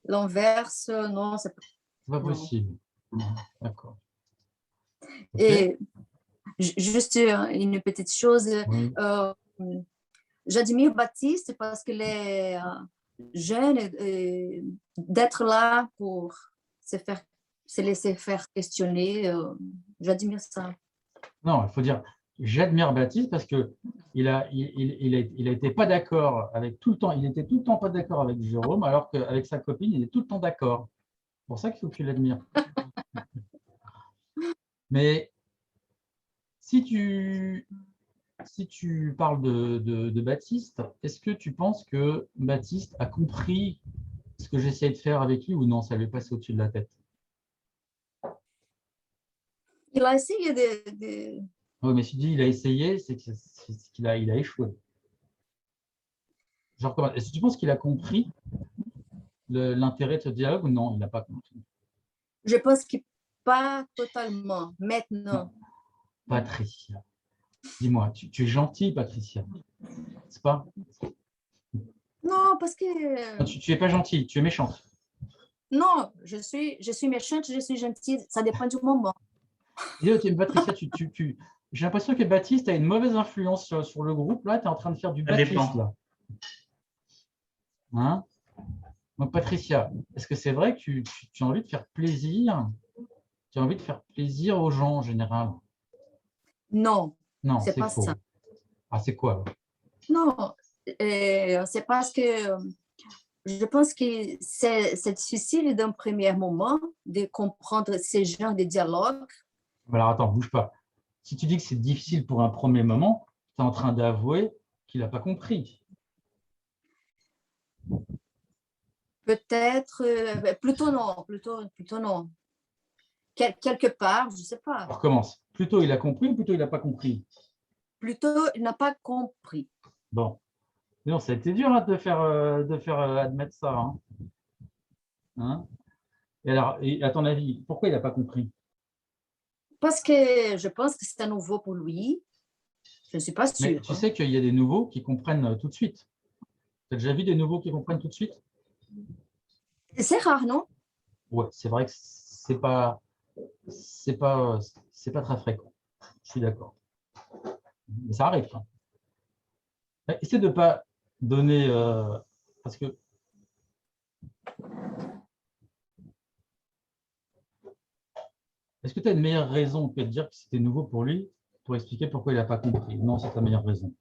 L'inverse, non, c'est C'est pas non. possible. D'accord. Ok. Et juste une petite chose, Oui. j'admire Baptiste parce qu'il jeune, d'être là pour se laisser faire questionner. J'admire ça. Non, il faut dire, j'admire Baptiste parce que il a été pas d'accord avec tout le temps, il était tout le temps pas d'accord avec Jérôme, alors qu'avec sa copine, il est tout le temps d'accord. C'est pour ça qu'il faut que tu l'admires. Mais si tu parles de Baptiste, est-ce que tu penses que Baptiste a compris ce que j'essayais de faire avec lui ou non, ça lui est passé au-dessus de la tête? Il a essayé de... Oui, mais si tu dis il a essayé, c'est qu'il a échoué. Je recommence. Est-ce que tu penses qu'il a compris l'intérêt de ce dialogue ou non, il n'a pas compris? Je pense que pas totalement. Maintenant, Patricia, dis-moi, tu es gentille, Patricia, n'est-ce pas? non, parce que... Non, tu n'es pas gentille, tu es méchante. Non, je suis méchante, je suis gentille. Ça dépend du moment. Patricia, j'ai l'impression que Baptiste a une mauvaise influence sur le groupe. Là, tu es en train de faire du Ça Baptiste. dépend. Là. Hein? Donc, Patricia, est-ce que c'est vrai que tu as envie de faire plaisir? Tu as envie de faire plaisir aux gens en général? Non, Non, c'est c'est pas faux. ça. Ah, c'est quoi? Non, c'est parce que je pense que c'est difficile d'un premier moment de comprendre ces genres de dialogues. Alors, attends, bouge pas. Si tu dis que c'est difficile pour un premier moment, tu es en train d'avouer qu'il n'a pas compris. Peut-être, plutôt non, plutôt non. Quelque part, je ne sais pas. On recommence. Plutôt il a compris ou plutôt il n'a pas compris? Plutôt, il n'a pas compris. Bon. Non, ça a été dur hein, de faire admettre ça. Hein. Hein? Et alors, à ton avis, pourquoi il n'a pas compris? Parce que je pense que c'est nouveau pour lui. Je ne suis pas Mais sûre. tu sais qu'il y a des nouveaux qui comprennent tout de suite. Tu as déjà vu des nouveaux qui comprennent tout de suite? C'est rare, non? Ouais, c'est vrai que c'est pas très fréquent. Je suis d'accord. Mais ça arrive. Hein. Essaie de ne pas donner parce que est-ce que tu as une meilleure raison que de dire que c'était nouveau pour lui pour expliquer pourquoi il n'a pas compris? Non, c'est ta meilleure raison.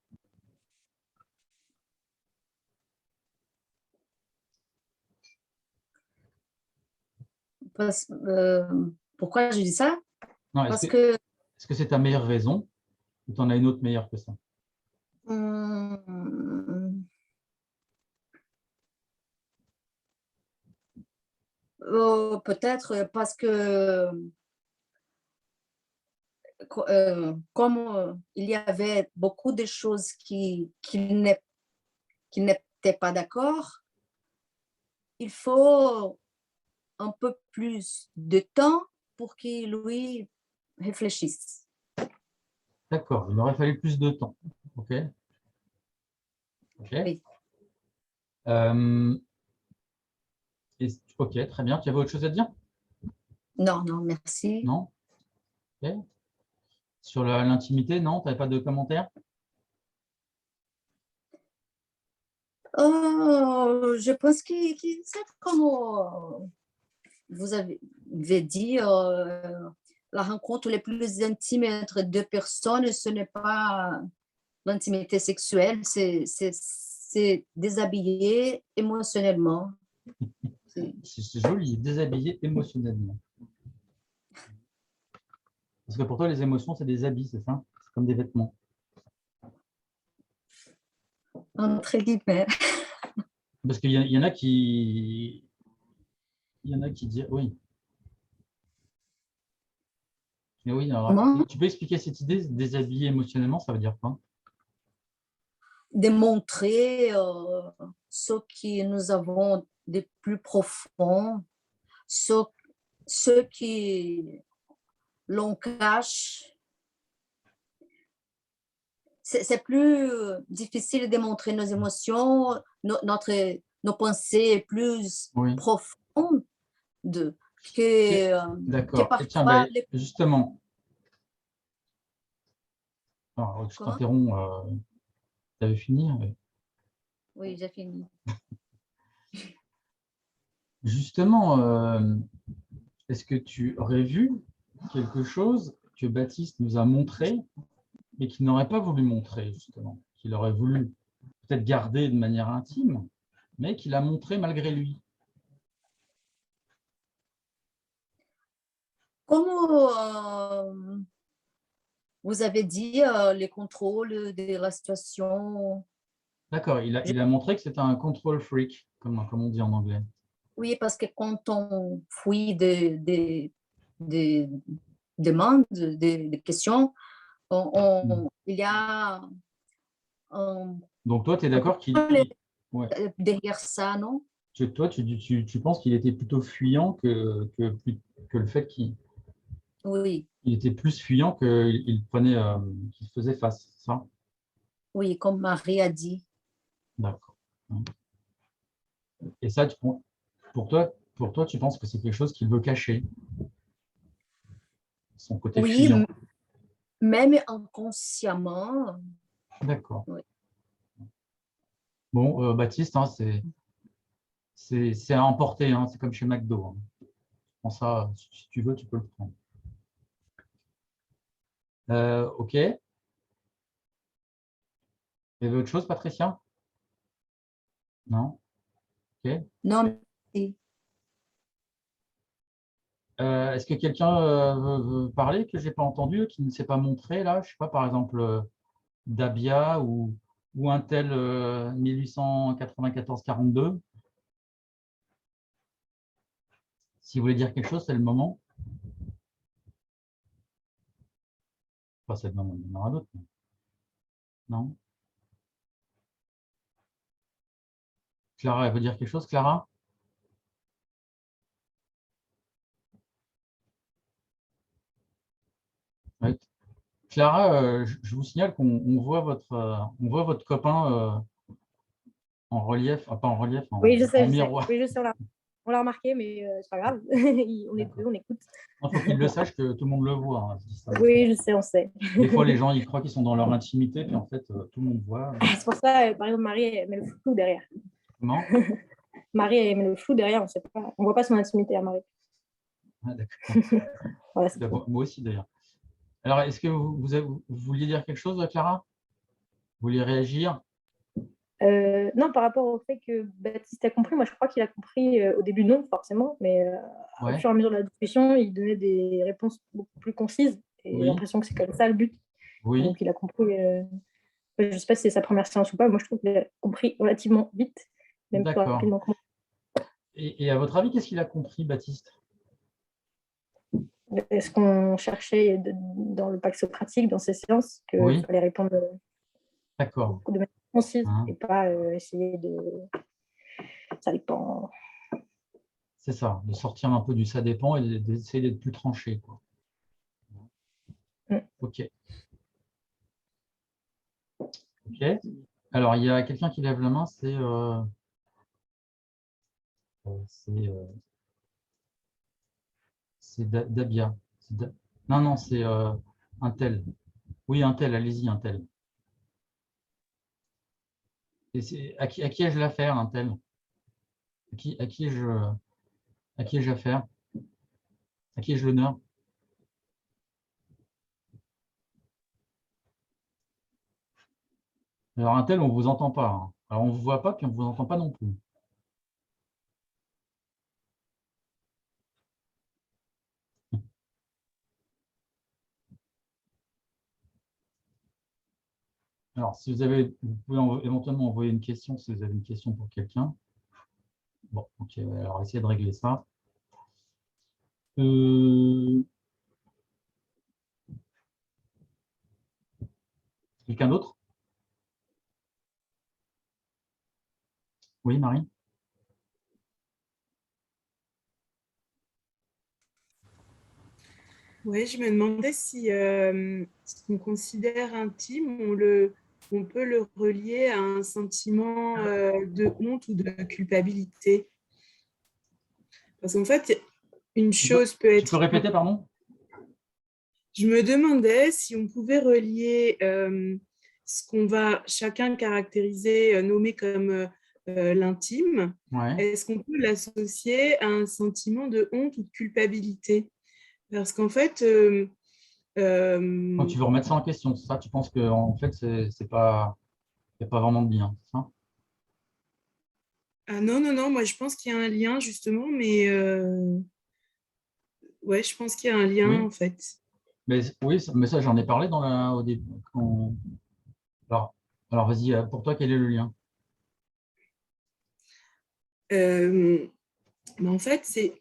Pourquoi je dis ça? Non, Parce que est-ce que c'est ta meilleure raison ou tu en as une autre meilleure que ça? Peut-être parce que comme il y avait beaucoup de choses qui n'étaient pas d'accord, il faut un peu plus de temps pour qu'il lui réfléchisse. D'accord, il aurait fallu plus de temps. OK. OK. Oui. OK, très bien. Tu avais autre chose à dire? Non, non, merci. Non? OK. Sur l'intimité, non? Tu n'avais pas de commentaires? Je pense que c'est comme vous avez dit, la rencontre les plus intime entre deux personnes, ce n'est pas l'intimité sexuelle, c'est déshabiller émotionnellement. C'est joli, déshabillé émotionnellement. Parce que pour toi, les émotions, c'est des habits, c'est ça? C'est comme des vêtements. Entre guillemets. Parce qu'il y en a qui... Il y en a qui disent... Oui. Mais oui, alors, tu peux expliquer cette idée, déshabiller émotionnellement, ça veut dire quoi? Démontrer ce que nous avons de plus profond, ce qui l'on cache. C'est plus difficile de montrer nos émotions, nos pensées plus profondes D'accord. parfois. Tiens, justement, alors, je t'interromps. Tu avais fini? Oui, j'ai fini. justement, est-ce que tu aurais vu quelque chose que Baptiste nous a montré, mais qu'il n'aurait pas voulu montrer, justement, qu'il aurait voulu peut-être garder de manière intime, mais qu'il a montré malgré lui? Comme vous avez dit, le contrôle de la situation. D'accord, il a montré que c'était un control freak, comme on dit en anglais. Oui, parce que quand on fuit des demandes, des questions, il y a Donc toi, tu es d'accord qu'il... Ouais. derrière ça, non? Toi, tu penses qu'il était plutôt fuyant que le fait qu'il Oui, était plus fuyant qu'il prenait, qu'il faisait face, c'est ça? oui, comme Marie a dit. D'accord. Et ça, pour toi, tu penses que c'est quelque chose qu'il veut cacher, son côté Oui, fuyant. même inconsciemment. D'accord. Oui. Bon, Baptiste, hein, c'est à emporter, hein, c'est comme chez McDo. Hein. Prends ça, si tu veux, tu peux le prendre. OK. Il y avait autre chose, Patricia? Non? OK. Non, merci. Est-ce que quelqu'un veut parler que je n'ai pas entendu, qui ne s'est pas montré là? Je ne sais pas, par exemple, Dabia ou un tel 1894-42. Si vous voulez dire quelque chose, c'est le moment. Enfin, c'est le moment, il y en aura d'autres. Non? Clara, elle veut dire quelque chose, Clara? Oui. Clara, je vous signale qu'on voit on voit votre copain en relief, pas en relief, Oui, je sais, en miroir. Oui, je sais, on l'a remarqué, mais c'est pas grave. On est deux, on écoute. Il faut qu'il le sache que tout le monde le voit. Hein, Oui, je sais, on sait. Des fois, les gens ils croient qu'ils sont dans leur intimité, puis en fait, tout le monde voit. C'est pour ça, par exemple, Marie, elle met le flou derrière. Comment? Marie, elle met le flou derrière, on sait pas. On voit pas son intimité à Marie. Ah, d'accord. Voilà, Moi aussi, d'ailleurs. Alors, est-ce que vous vouliez dire quelque chose, Clara? Vous vouliez réagir? non, par rapport au fait que Baptiste a compris, moi je crois qu'il a compris au début non forcément, mais au Ouais. fur et à mesure de la discussion, il donnait des réponses beaucoup plus concises et Oui. j'ai l'impression que c'est comme ça le but. Oui. Donc il a compris, je ne sais pas si c'est sa première séance ou pas, moi je trouve qu'il a compris relativement vite, même plus rapidement que moi. Et à votre avis, qu'est-ce qu'il a compris, Baptiste? Ce qu'on cherchait dans le pacte socratique, dans ces séances, qu'il Oui. fallait répondre D'accord. de manière concise Hein. et pas essayer de... Ça dépend. C'est ça, de sortir un peu du ça dépend et d'essayer d'être plus tranché, quoi. OK. OK. Alors, il y a quelqu'un qui lève la main, c'est Dabia. Non, c'est un tel. Oui, un tel, allez-y, un tel. Et à qui ai-je l'affaire, un tel? À qui ai-je affaire? À qui ai-je l'honneur? Alors, un tel, on ne vous entend pas. Hein. Alors, on ne vous voit pas, puis on ne vous entend pas non plus. Alors, si vous pouvez éventuellement envoyer une question si vous avez une question pour quelqu'un. Bon, ok, alors essayez de régler ça. Quelqu'un d'autre? Oui, Marie? Oui, je me demandais si ce qu'on considère intime, on peut le relier à un sentiment de honte ou de culpabilité. Parce qu'en fait, une chose peut être... Tu peux répéter, pardon? Je me demandais si on pouvait relier ce qu'on va chacun caractériser, nommer comme l'intime, Ouais. est-ce qu'on peut l'associer à un sentiment de honte ou de culpabilité? Parce qu'en fait, Donc, tu veux remettre ça en question, c'est ça? Tu penses qu'en fait, c'est pas, il n'y a pas vraiment de lien, c'est ça? ah non, non, non, moi je pense qu'il y a un lien justement, mais ouais, je pense qu'il y a un lien Oui, en fait. mais oui, mais ça, j'en ai parlé au début. Alors, alors vas-y, pour toi, quel est le lien? Mais en fait, c'est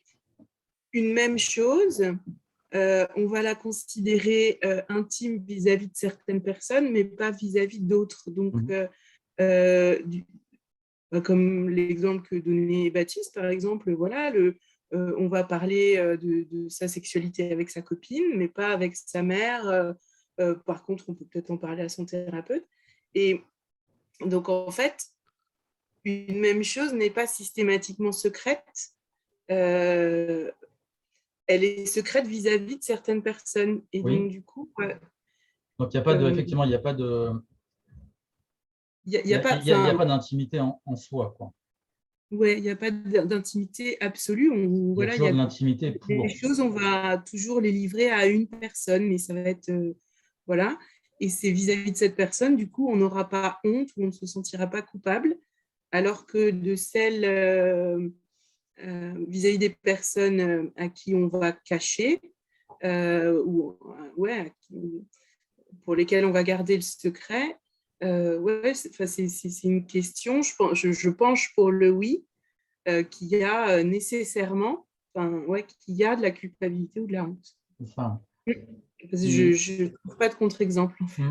une même chose. On va la considérer intime vis-à-vis de certaines personnes, mais pas vis-à-vis d'autres. Donc, Mhm. comme l'exemple que donnait Baptiste, par exemple, voilà, on va parler de sa sexualité avec sa copine, mais pas avec sa mère. Par contre, on peut peut-être en parler à son thérapeute. Et donc, en fait, une même chose n'est pas systématiquement secrète. Euh, Elle est secrète vis-à-vis de certaines personnes. Et Oui, donc, du coup, donc il n'y a pas de, effectivement, il n'y a pas de, y a pas, il y a enfin, pas d'intimité en soi, quoi. ouais, il n'y a pas d'intimité absolue. Il y a Voilà, il y toujours a de l'intimité des pour. choses, on va toujours les livrer à une personne, mais ça va être, voilà. Et c'est vis-à-vis de cette personne, du coup, on n'aura pas honte ou on ne se sentira pas coupable, alors que de celles vis-à-vis des personnes à qui on va cacher, ou ouais, pour lesquelles on va garder le secret, ouais, c'est une question, je penche pour le oui, qu'il y a nécessairement, enfin, ouais, qu'il y a de la culpabilité ou de la honte. Enfin, Parce que et, je ne trouve pas de contre-exemple, en fait.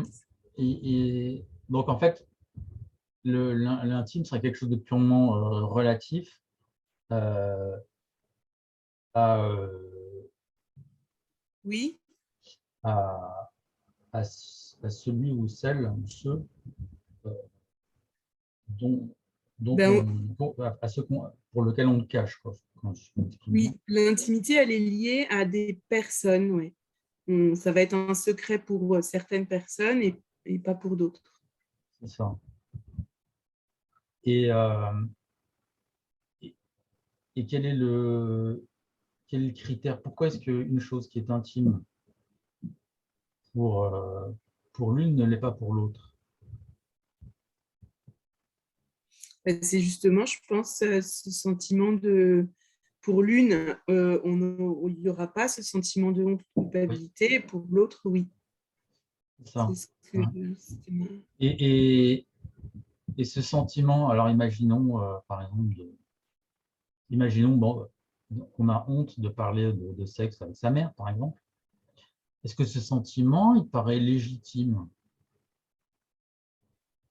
hmm, donc, en fait, l'intime serait quelque chose de purement relatif euh, à, Oui, à, à celui ou celle, ou ceux euh, dont, ben, à ceux pour lequel on le cache, quoi, quand je m'exprime bien. oui, l'intimité, elle est liée à des personnes, ouais. Ça va être un secret pour certaines personnes et pas pour d'autres. C'est ça. Et, et, et quel est le critère? Pourquoi est-ce qu'une chose qui est intime pour, pour l'une ne l'est pas pour l'autre? C'est justement, je pense, ce sentiment de... Pour l'une, il n'y aura pas ce sentiment de honte ou de Oui, culpabilité, et pour l'autre, oui. c'est ça. C'est ce que... Hein. Et, et ce sentiment, alors imaginons, par exemple, imaginons bon, qu'on a honte de parler de sexe avec sa mère, par exemple. Est-ce que ce sentiment, il paraît légitime?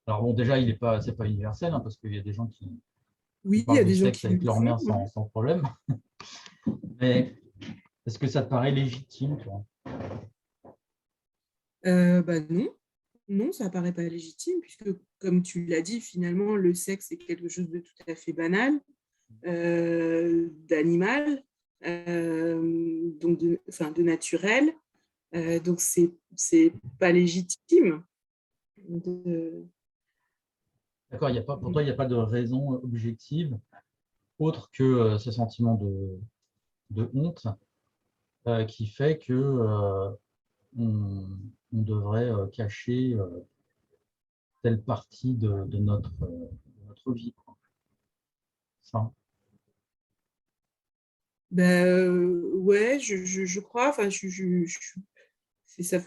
Alors bon, déjà, il n'est pas, c'est pas universel, hein, parce qu'il y a des gens qui Oui, il y parlent a de des gens sexe qui le avec leur font. mère sans problème. Mais est-ce que ça te paraît légitime, toi? Bah non, non, ça paraît pas légitime, puisque, comme tu l'as dit, finalement, le sexe est quelque chose de tout à fait banal, d'animal, donc enfin, de naturel. Donc, c'est pas légitime. D'accord, il y a pas, pour toi, il n'y a pas de raison objective autre que ce sentiment de honte qui fait que on devrait cacher telle partie de notre vie, quoi. Ça. Ben, ouais, je crois. Enfin,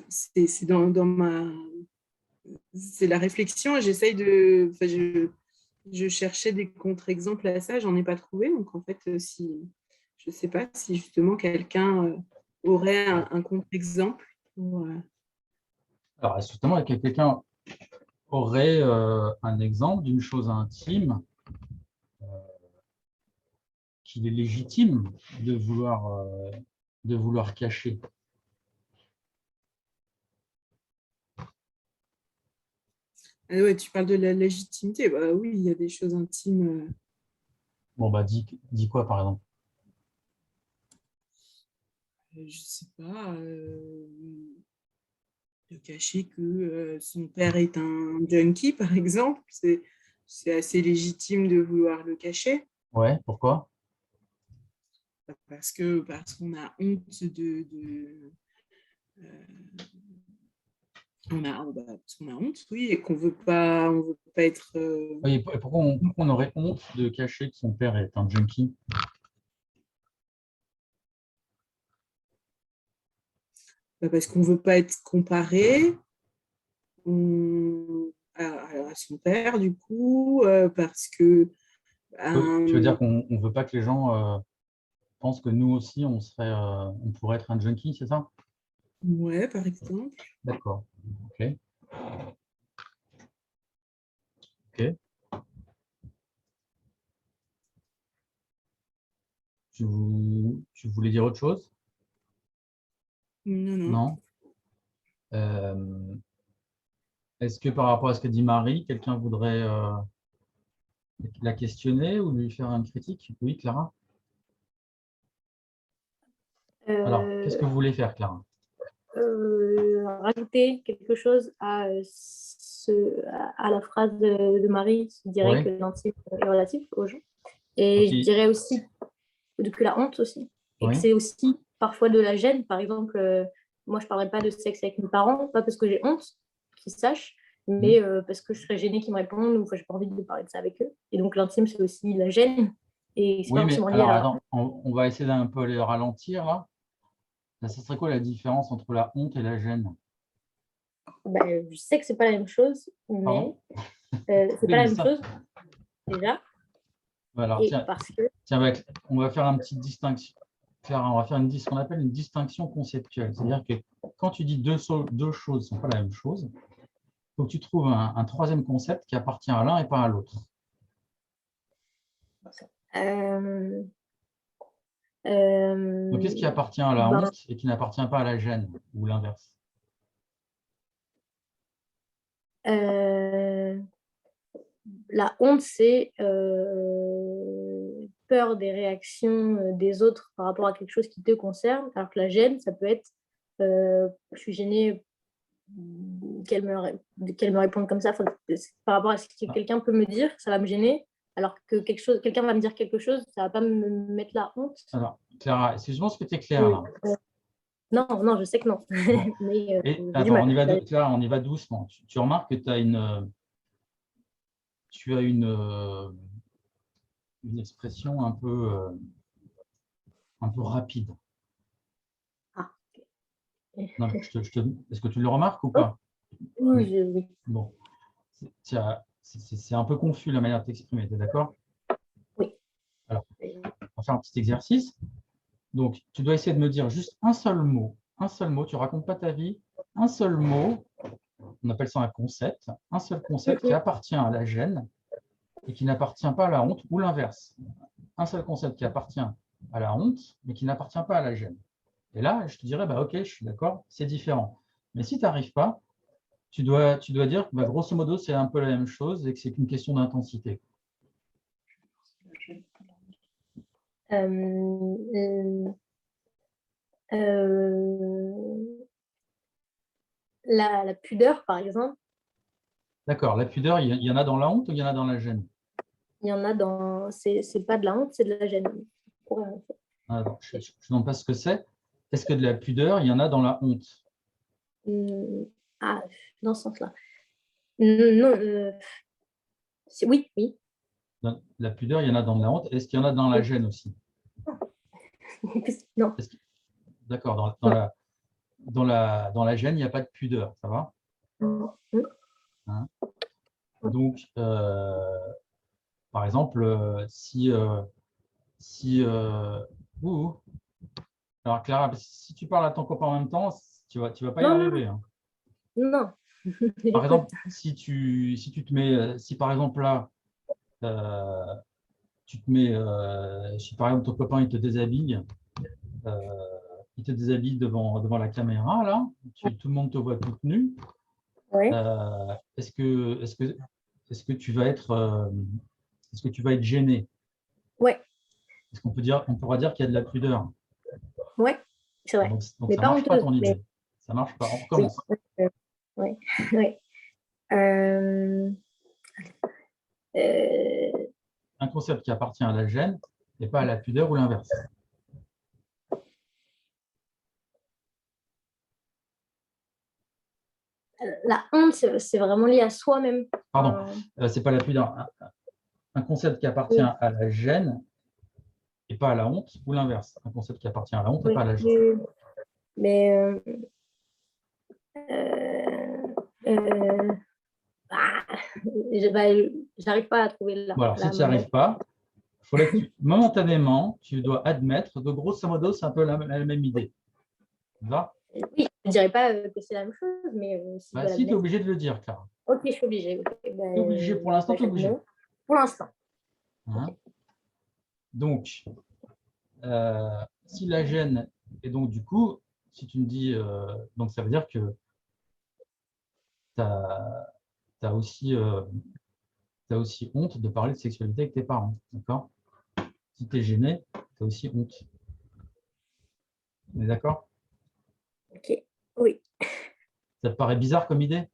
c'est dans ma, c'est la réflexion. J'essaye de, enfin, je cherchais des contre-exemples à ça, j'en ai pas trouvé. Donc en fait, si je sais pas si justement quelqu'un aurait un contre-exemple. Alors, justement, est-ce que quelqu'un aurait un exemple d'une chose intime qu'il est légitime de vouloir cacher? Ah ouais, tu parles de la légitimité. Bah oui, il y a des choses intimes. Bon, bah, dis quoi, par exemple? Je sais pas. De cacher que son père est un junkie, par exemple. c'est assez légitime de vouloir le cacher. Ouais, pourquoi? Parce qu'on a honte parce qu'on a honte, oui, et qu'on veut pas être. Oui, et pourquoi on aurait honte de cacher que son père est un junkie? Parce qu'on veut pas être comparé à son père, du coup, parce que. Tu veux dire qu'on ne veut pas que les gens pensent que nous aussi, on pourrait être un junkie, c'est ça? Ouais, par exemple. D'accord. Ok. Ok. Tu voulais dire autre chose? Non, non. Non. Euh, Est-ce que par rapport à ce que dit Marie, quelqu'un voudrait la questionner ou lui faire une critique? Oui, Clara? Alors, qu'est-ce que vous voulez faire, Clara? Rajouter quelque chose à la phrase de Marie qui dirait Oui. que l'intime est relatif aux gens. Et Ok. je dirais aussi que la honte aussi. Et Oui. que c'est aussi parfois de la gêne. Par exemple, moi, je ne parlerai pas de sexe avec mes parents, pas parce que j'ai honte qu'ils sachent, mais parce que je serais gênée qu'ils me répondent ou j'ai pas envie de parler de ça avec eux. Et donc, l'intime, c'est aussi la gêne. Et c'est Oui, pas mais forcément lié alors, à la... attends, on va essayer d'un peu les ralentir, là. Là, ce serait quoi la différence entre la honte et la gêne? Ben, je sais que c'est pas la même chose, mais Pardon? c'est Oui, pas la mais même ça. chose, déjà. Alors, Et tiens, parce que... on va faire une petite distinction. Clara, on va faire ce qu'on appelle une distinction conceptuelle. C'est-à-dire que quand tu dis deux choses ne sont pas la même chose, il faut que tu trouves un troisième concept qui appartient à l'un et pas à l'autre. Euh, Donc, qu'est-ce qui appartient à la ben, honte et qui n'appartient pas à la gêne, ou l'inverse? la honte, c'est peur des réactions des autres par rapport à quelque chose qui te concerne, alors que la gêne, ça peut être je suis gênée qu'elle me réponde comme ça. Enfin, par rapport à ce que quelqu'un peut me dire, ça va me gêner, alors que quelqu'un va me dire quelque chose, ça va pas me mettre la honte. Alors, Clara, excuse-moi, est-ce que tu es claire là? Non, non, je sais que non. Bon. Mais Et, j'ai du attends, mal. Clara, on y va doucement. Tu remarques que tu as une expression un peu rapide. Ah, Non, est-ce que tu le remarques ou pas? oui, oui. Bon, c'est un peu confus la manière de t'exprimer, tu es d'accord? Oui. Alors, on va faire un petit exercice. Donc, tu dois essayer de me dire juste un seul mot, tu ne racontes pas ta vie, un seul mot, on appelle ça un concept qui appartient à la gêne et qui n'appartient pas à la honte, ou l'inverse. Un seul concept qui appartient à la honte, mais qui n'appartient pas à la gêne. Et là, je te dirais, bah, ok, je suis d'accord, c'est différent. Mais si tu n'arrives pas, tu dois dire que bah, grosso modo, c'est un peu la même chose et que c'est qu'une question d'intensité. La pudeur, par exemple, D'accord, la pudeur, il y en a dans la honte ou il y en a dans la gêne? il y en a dans... C'est pas de la honte, c'est de la gêne. Alors, je ne demande pas ce que c'est. Est-ce que de la pudeur, il y en a dans la honte? Ah, dans ce sens-là. Non, oui, oui. Dans la pudeur, il y en a dans la honte. Est-ce qu'il y en a dans la gêne aussi? Non. D'accord, dans la gêne, il n'y a pas de pudeur, ça va? Hein? Donc, par exemple, alors Clara, si tu parles à ton copain en même temps, tu vas pas y Non, arriver. Hein. non. Par exemple, si tu te mets, si par exemple là, tu te mets, si par exemple ton copain il te déshabille devant la caméra là, tout le monde te voit toute nue. Ouais. Est-ce que tu vas être gêné? Ouais. Est-ce on pourra dire qu'il y a de la pudeur? Ouais, c'est vrai. Donc mais ça pas marche pas honteuse. ton idée. Mais... Ça marche pas. On recommence. Oui. Oui. Un concept qui appartient à la gêne et pas à la pudeur ou l'inverse. La honte, c'est vraiment lié à soi-même. Pardon, c'est pas la pudeur. Un concept qui appartient Oui. à la gêne et pas à la honte, ou l'inverse. Un concept qui appartient à la honte et Oui, pas à la gêne. mais ah, j'arrive pas à trouver là. Bon, alors, si tu n'y arrives pas, il faudrait que momentanément, tu dois admettre, de grosso modo, c'est un peu la même idée. Va? Oui, je dirais pas que c'est la même chose, mais si, Bah, si, tu es obligé de le dire, Clara. Ok, je suis obligée. Okay. Tu es obligé, pour l'instant, tu es obligé. Pour l'instant. Hein? Donc, si la gêne, et donc du coup, si tu me dis, donc ça veut dire que tu as aussi honte de parler de sexualité avec tes parents, d'accord? Si tu es gêné, tu as aussi honte. On est d'accord? Ok, oui. Ça te paraît bizarre comme idée?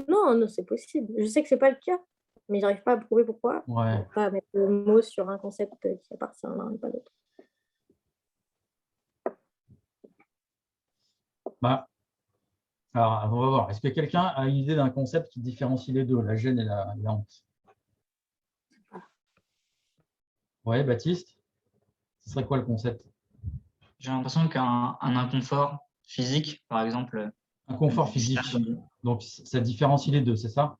Non, non, c'est possible. Je sais que c'est pas le cas, mais j'arrive pas à prouver pourquoi. Ouais. Pas à mettre le mot sur un concept qui appartient à l'un et pas à l'autre. Bah, alors, on va voir. Est-ce que quelqu'un a une idée d'un concept qui différencie les deux, la gêne et la honte? Ouais, Baptiste? Ce serait quoi le concept? J'ai l'impression qu'un inconfort physique, par exemple. Un confort physique. Donc, ça différencie les deux, c'est ça?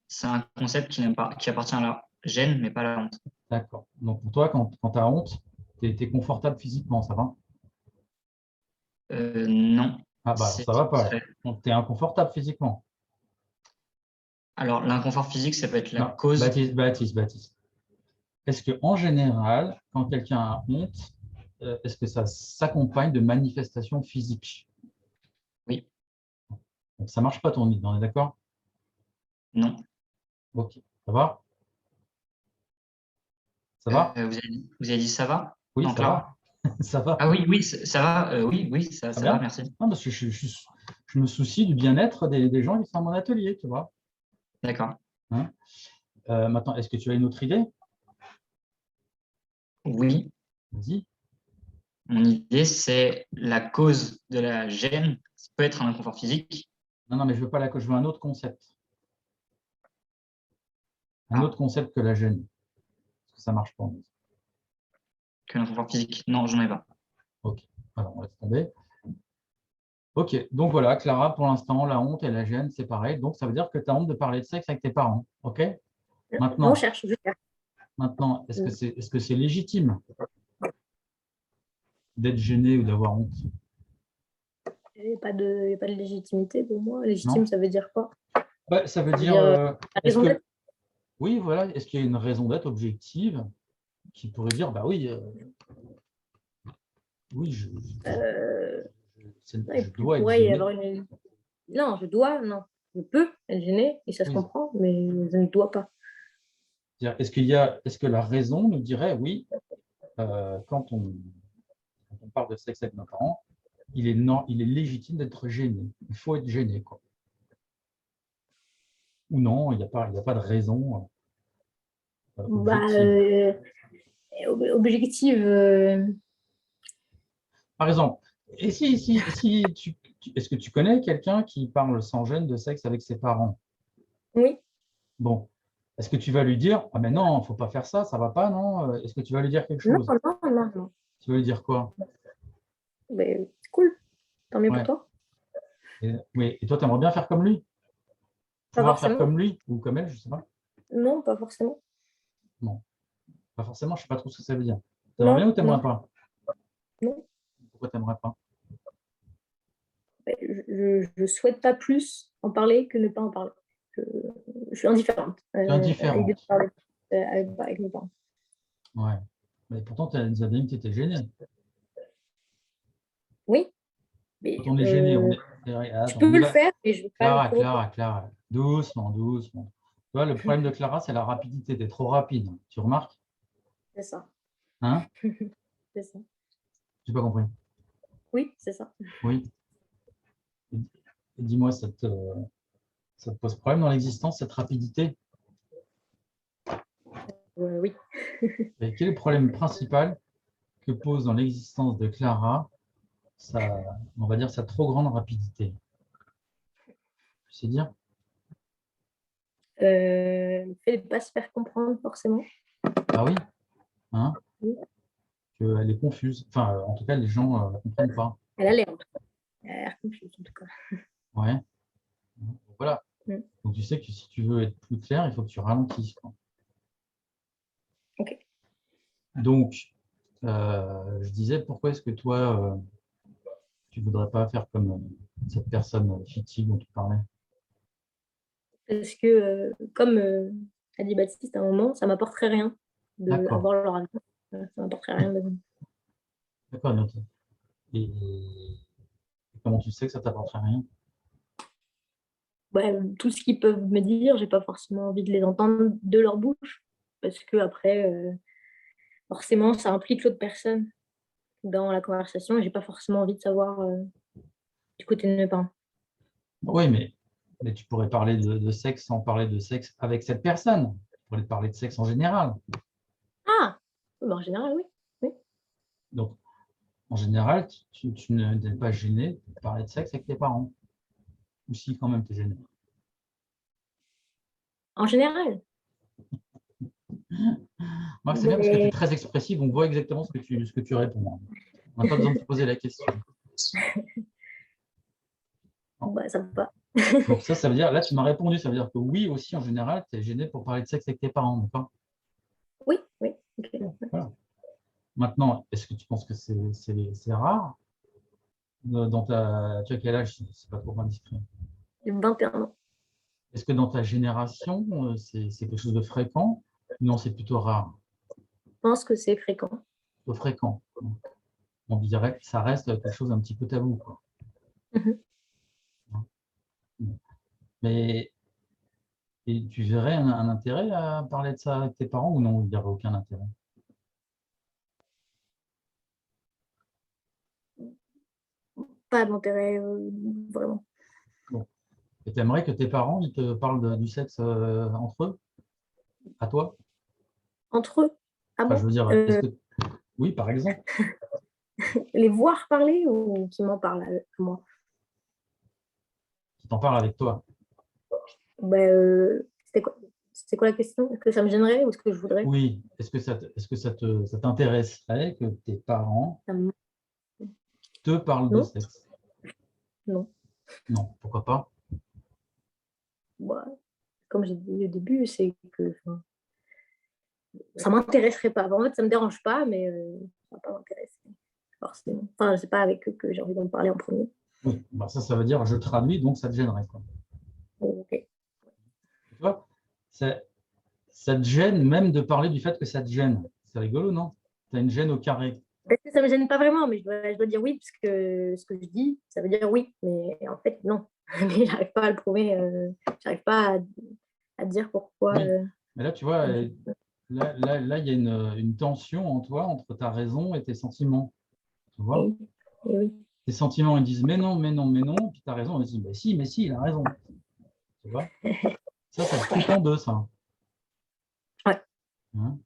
C'est un concept qui appartient à la gêne, mais pas à la honte. D'accord. Donc, pour toi, quand tu as honte, tu es confortable physiquement, ça va? Non. Ah bah, ça va pas. Donc, tu es inconfortable physiquement. Alors, l'inconfort physique, ça peut être la Non, cause. Baptiste. Est-ce qu'en général, quand quelqu'un a honte, est-ce que ça s'accompagne de manifestations physiques? Oui. Donc, ça ne marche pas ton idée, on est d'accord? Non. Ok, ça va? Ça va? Vous avez dit ça va? Oui, non, ça va. Ça va. Ah oui, ça va. Oui, ça bien? va, merci. Non, parce que je me soucie du bien-être des gens qui sont à mon atelier, tu vois. D'accord. Hein? Maintenant, est-ce que tu as une autre idée? Oui. Vas-y. Mon idée, c'est la cause de la gêne. Ça peut être un inconfort physique. Non, mais je veux pas je veux un autre concept. Un autre concept que la gêne. Parce que ça ne marche pas. Que l'inconfort physique. Non, j'en ai pas. Ok, alors on laisse tomber. Ok, donc voilà, Clara, pour l'instant, la honte et la gêne, c'est pareil. Donc, ça veut dire que tu as honte de parler de sexe avec tes parents. Ok? Maintenant, Je cherche. maintenant, est-ce que c'est légitime d'être gêné ou d'avoir honte? Il n'y a pas de légitimité pour moi. Légitime, Non? ça veut dire quoi? Bah, ça veut dire. raison d'être. Oui, voilà. Est-ce qu'il y a une raison d'être objective qui pourrait dire, bah oui, oui, je dois être gêné. Non, je dois, non. Je peux être gêné et ça se comprend, mais je ne dois pas. Est-ce que la raison nous dirait, oui, quand on parle de sexe avec nos parents, il est légitime d'être gêné. Il faut être gêné, quoi. Ou non, il n'y a pas de raison objective. Objective. Par exemple, et si est-ce que tu connais quelqu'un qui parle sans gêne de sexe avec ses parents? Oui. Bon, est-ce que tu vas lui dire, ah mais non, il ne faut pas faire ça, ça ne va pas, non? Est-ce que tu vas lui dire quelque chose? Non. Tu vas lui dire quoi? C'est cool, tant mieux pour toi. Et toi, tu aimerais bien faire comme lui? Pouvoir faire comme lui ou comme elle, je ne sais pas. Non, pas forcément. Non, pas forcément, je ne sais pas trop ce que ça veut dire. Tu aimerais bien ou tu n'aimerais pas? Non. Pourquoi tu n'aimerais pas? Je ne souhaite pas plus en parler que ne pas en parler. Je suis indifférente. Indifférente. À l'idée de parler avec mes parents. Ouais. Mais pourtant, tu nous as dit que tu étais gêné. Oui. Mais, quand on est gêné, je peux le faire et je ne vais pas Clara, doucement. Tu vois, le problème de Clara, c'est la rapidité. Tu es trop rapide. Tu remarques? C'est ça. Hein? C'est ça. Je n'ai pas compris. Oui, c'est ça. Oui. Dis-moi, Ça te pose problème dans l'existence, cette rapidité? Oui. Et quel est le problème principal que pose dans l'existence de Clara, on va dire, sa trop grande rapidité? Tu sais dire? Le fait de ne pas se faire comprendre forcément. Ah oui, hein? Oui. Qu'elle est confuse. Enfin, en tout cas, les gens ne la comprennent pas. Elle a l'air, en tout cas. Elle a l'air confuse, en tout cas. Ouais. Voilà. Mm. Donc, tu sais que si tu veux être plus clair, il faut que tu ralentisses, quoi. Ok. Donc, je disais, pourquoi est-ce que toi, tu ne voudrais pas faire comme cette personne fictive dont tu parlais? Parce que, comme a dit Baptiste à un moment, ça ne m'apporterait rien D'accord. d'avoir leur avis. Voilà, ça ne m'apporterait rien. D'accord, ok. Et comment tu sais que ça ne t'apporterait rien? Ouais, tout ce qu'ils peuvent me dire, j'ai pas forcément envie de les entendre de leur bouche. Parce que après, forcément, ça implique l'autre personne dans la conversation et j'ai pas forcément envie de savoir du côté de mes parents. Oui, mais tu pourrais parler de sexe sans parler de sexe avec cette personne. Tu pourrais parler de sexe en général. Ah! Ben, en général, oui. Oui. Donc, en général, tu n'es pas gêné de parler de sexe avec tes parents. Ou si, quand même, tu es gêné. En général. Moi, c'est bien parce que tu es Mais très expressif, on voit exactement ce que tu réponds. On n'a pas besoin de te poser la question. bah, ça va pas. Donc ça veut dire, là, tu m'as répondu, ça veut dire que oui, aussi, en général, tu es gêné pour parler de sexe avec tes parents, d'accord? Oui, oui. Ok. Voilà. Maintenant, est-ce que tu penses que c'est rare dans tu as quel âge? C'est pas trop indiscret. J'ai 21 ans. Est-ce que dans ta génération, c'est quelque chose de fréquent? Non, c'est plutôt rare, Je pense que c'est fréquent. plutôt fréquent. On dirait que ça reste quelque chose d'un petit peu tabou, quoi. Mhm. Mais et tu verrais un intérêt à parler de ça avec tes parents ou non, il n'y aurait aucun intérêt? Pas d'intérêt, vraiment. Bon. Et tu aimerais que tes parents ils te parlent du sexe entre eux, à toi? Entre eux. Ah Enfin, je bon? veux dire, oui, par exemple, Les voir parler ou qui m'en parlent à moi? qui t'en parlent avec toi. Bah, c'était quoi la question? Est-ce que ça me gênerait ou est-ce que je voudrais? Oui, est-ce que ça t'intéresserait que tes parents Ça me- te parlent de Non, sexe? non. Non, pourquoi pas? Bah, comme j'ai dit au début, c'est que ça m'intéresserait pas. En fait, ça me dérange pas, mais ça va pas m'intéresser forcément. Enfin, c'est pas avec eux que j'ai envie d'en parler en premier. Oui, bah ça veut dire je traduis, donc ça te gênerait, quoi. Ok. Tu vois, ça te gêne même de parler du fait que ça te gêne. C'est rigolo, non? Tu as une gêne au carré. Parce que ça me gêne pas vraiment, mais je dois dire oui, parce que ce que je dis, ça veut dire oui, mais en fait, non. Mais j'arrive pas à le prouver, j'arrive pas à dire pourquoi. Oui, mais là, tu vois, là, il y a une tension en toi entre ta raison et tes sentiments. Tu vois? Oui, oui. Tes sentiments, ils disent mais non, mais non, mais non. Puis ta raison, elle dit mais si, il a raison. Tu vois? Ça te coupe en deux, ça. Ouais. Hein.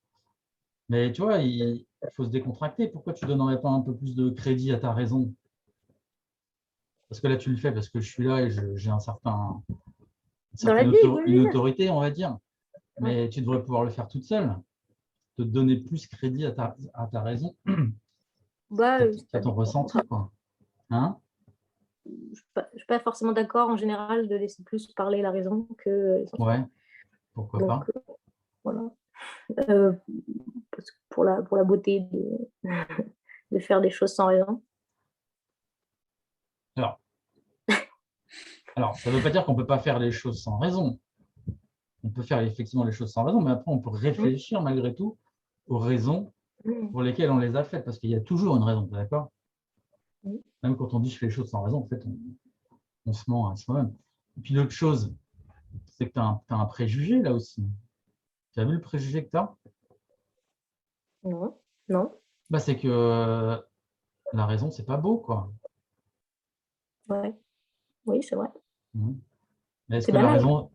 Mais tu vois, il faut se décontracter. Pourquoi tu ne donnerais pas un peu plus de crédit à ta raison? Parce que là, tu le fais parce que je suis là et j'ai une Dans la certaine vie, une oui. autorité, on va dire. Mais tu devrais pouvoir le faire toute seule. Te donner plus crédit à ta raison Bah, qu'à ton ressenti, quoi. Hein? je suis pas forcément d'accord en général de laisser plus parler la raison que les sentiments. Ouais, pourquoi Donc, pas? voilà. Parce que pour la beauté de faire des choses sans raison. Alors, ça ne veut pas dire qu'on ne peut pas faire les choses sans raison. On peut faire effectivement les choses sans raison, mais après, on peut réfléchir malgré tout aux raisons pour lesquelles on les a faites, parce qu'il y a toujours une raison, d'accord? Même quand on dit je fais les choses sans raison, en fait, on se ment à soi-même. Et puis l'autre chose, c'est que tu as, un préjugé là aussi. Tu as vu le préjugé que tu as? Non, non. Bah, c'est que la raison, c'est pas beau, quoi. Ouais. Oui, c'est vrai. Et Est-ce C'est que la banal. raison...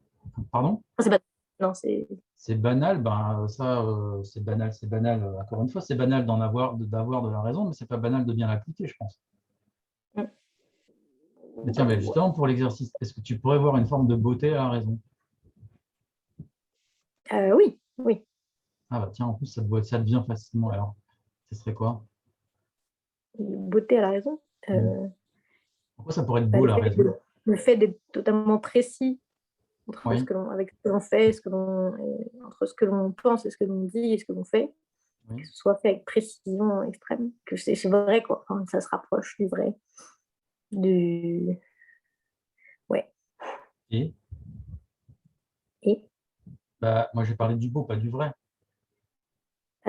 Pardon? C'est pas... Non, c'est... C'est banal, ben ça, c'est banal, c'est banal. Encore une fois, c'est banal d'avoir de la raison, mais c'est pas banal de bien l'appliquer, je pense. Mais tiens, mais justement, pour l'exercice, est-ce que tu pourrais voir une forme de beauté à la raison? Oui, oui. Ah bah tiens, en plus, ça devient facilement. Alors, ce serait quoi? Beauté à la raison. Pourquoi ça pourrait être Bah, beau, la raison? le fait d'être totalement précis entre Oui, ce que l'on, avec ce que l'on fait, entre ce que l'on pense et ce que l'on dit et ce que l'on fait, oui. que ce soit fait avec précision extrême, que c'est vrai, quoi. Enfin, ça se rapproche du vrai. Ouais. Et Et bah, moi, j'ai parlé du beau, pas du vrai.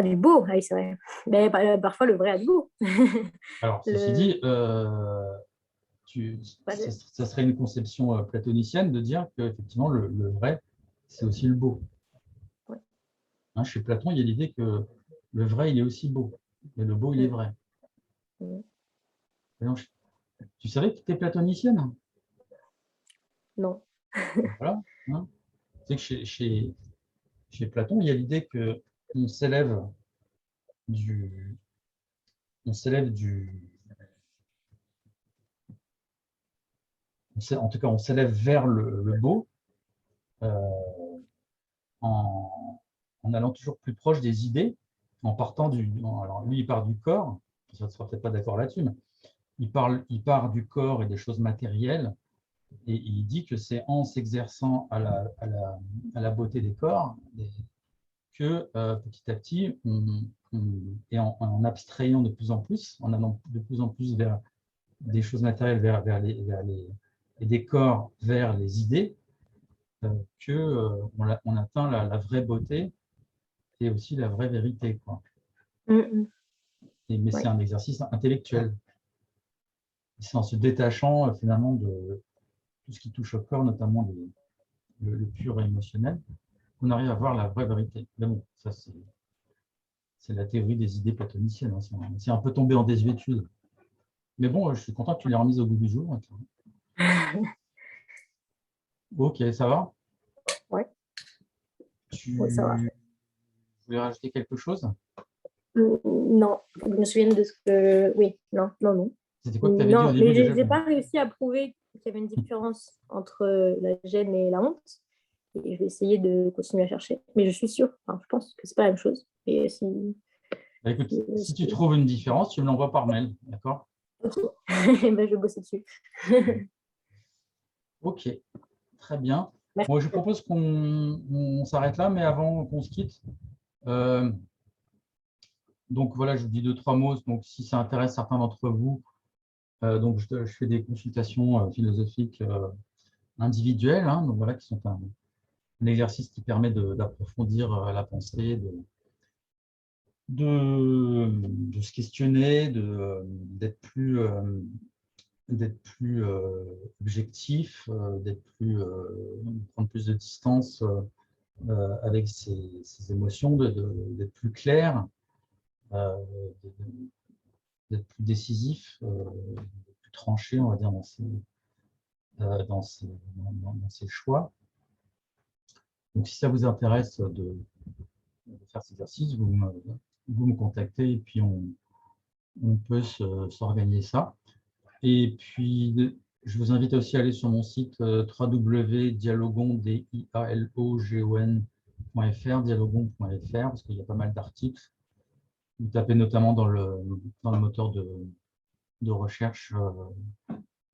du beau, ah oui, c'est vrai. Mais parfois, le vrai a du beau. Alors, ceci Le... dit, pas de- ça serait une conception platonicienne de dire que effectivement le vrai, c'est aussi le beau. ouais. Hein, chez Platon, il y a l'idée que le vrai, il est aussi beau, mais le beau, il est vrai. Et donc, tu savais que tu étais platonicienne? Non. Voilà. Hein. Tu sais que chez Platon, il y a l'idée que on s'élève du, on s'élève du, en tout cas, on s'élève vers le beau euh, en, en allant toujours plus proche des idées, en partant alors lui, il part du corps, ça ne sera peut-être pas d'accord là-dessus, mais il part du corps et des choses matérielles, et il dit que c'est en s'exerçant à la beauté des corps que petit à petit, et en abstrayant de plus en plus, en allant de plus en plus vers des choses matérielles, et des corps vers les idées, on atteint la vraie beauté et aussi la vraie vérité, quoi. Mais c'est Ouais. un exercice intellectuel. C'est en se détachant finalement de tout ce qui touche au corps, notamment le pur émotionnel, qu'on arrive à voir la vraie vérité. Mais bon, ça c'est la théorie des idées platoniciennes. Hein. C'est un peu tombé en désuétude. Mais bon, je suis content que tu l'aies remise au goût du jour. Ok, ça va? Ouais. Tu Ouais, ça va. voulais rajouter quelque chose? Non, je me souviens de ce que... Oui, non, non, non. C'était quoi que tu avais dit au Non, mais début je déjà? n'ai pas réussi à prouver qu'il y avait une différence entre la gêne et la honte. Et je vais essayer de continuer à chercher. Mais je suis sûre, enfin, je pense que c'est pas la même chose. Et si... Bah, écoute, si tu trouves une différence, tu me l'envoies par mail, d'accord? Ok. Ben, je vais bosser dessus. Ok, très bien. Merci. Bon, je propose qu'on s'arrête là, mais avant qu'on se quitte, euh, donc voilà, je vous dis deux, trois mots. Donc, si ça intéresse certains d'entre vous, donc je fais des consultations philosophiques individuelles, hein, donc voilà, qui sont un exercice qui permet d'approfondir la pensée, de se questionner, d'être plus objectif, de prendre plus de distance avec ses émotions, d'être plus clair, euh, d'être plus décisif, plus tranché, on va dire, dans ses choix. Donc, si ça vous intéresse de faire cet exercice, vous me contactez et puis on peut s'organiser ça. Et puis, je vous invite aussi à aller sur mon site www.dialogon.fr, dialogon.fr, parce qu'il y a pas mal d'articles. Vous tapez notamment dans le moteur de recherche,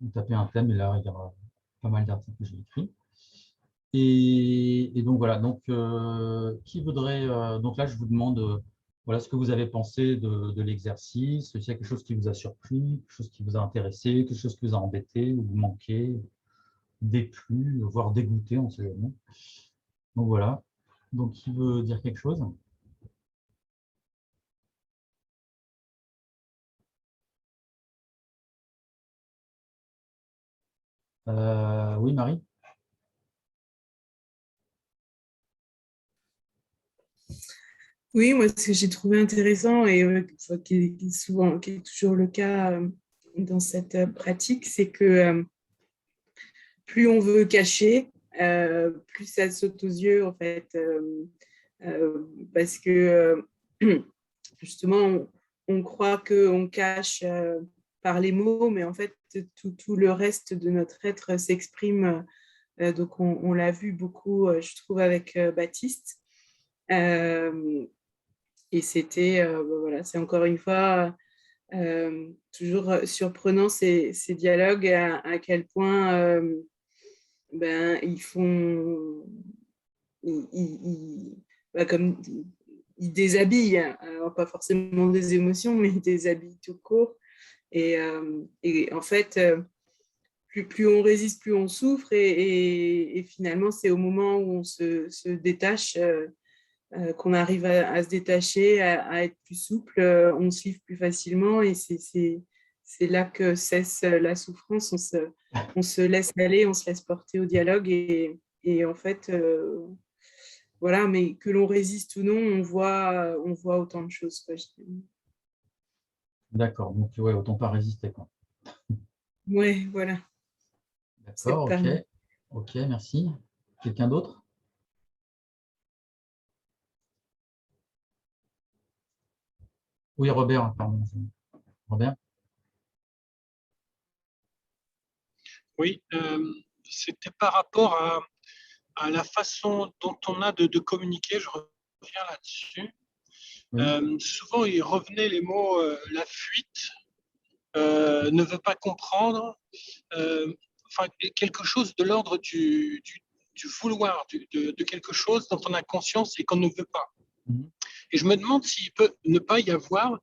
vous tapez un thème et là, il y aura pas mal d'articles que j'ai écrits. Et donc voilà, donc qui voudrait, donc là je vous demande voilà ce que vous avez pensé de l'exercice, s'il y a quelque chose qui vous a surpris, quelque chose qui vous a intéressé, quelque chose qui vous a embêté ou vous manqué, déplu, voire dégoûté, on sait jamais. Donc voilà, donc qui veut dire quelque chose? Oui, Marie? Oui, moi, ce que j'ai trouvé intéressant et qui est toujours le cas dans cette pratique, c'est que plus on veut cacher, plus ça saute aux yeux, en fait, parce que justement, on croit qu'on cache par les mots, mais en fait, tout le reste de notre être s'exprime. Donc, on l'a vu beaucoup, je trouve, avec Baptiste. Et c'était, voilà, c'est encore une fois toujours surprenant ces dialogues, à quel point ils font, comme ils déshabillent, alors pas forcément des émotions, mais ils déshabillent tout court. Et en fait, plus on résiste, plus on souffre. Et finalement, c'est au moment où on se détache qu'on arrive à se détacher, à être plus souple, on se livre plus facilement. Et c'est là que cesse la souffrance. On se laisse aller, on se laisse porter au dialogue. Et en fait, voilà, mais que l'on résiste ou non, on voit autant de choses, quoi. D'accord, donc ouais, autant pas résister, quoi. Ouais, voilà. D'accord, ok. Ok, merci. Quelqu'un d'autre? Oui, Robert, pardon. Robert? Oui, c'était par rapport à la façon dont on a de communiquer. Je reviens là-dessus. Oui. Souvent, il revenait les mots la fuite, ne veut pas comprendre, enfin, quelque chose de l'ordre du vouloir, de quelque chose dont on a conscience et qu'on ne veut pas. Mhm. Et je me demande s'il peut ne pas y avoir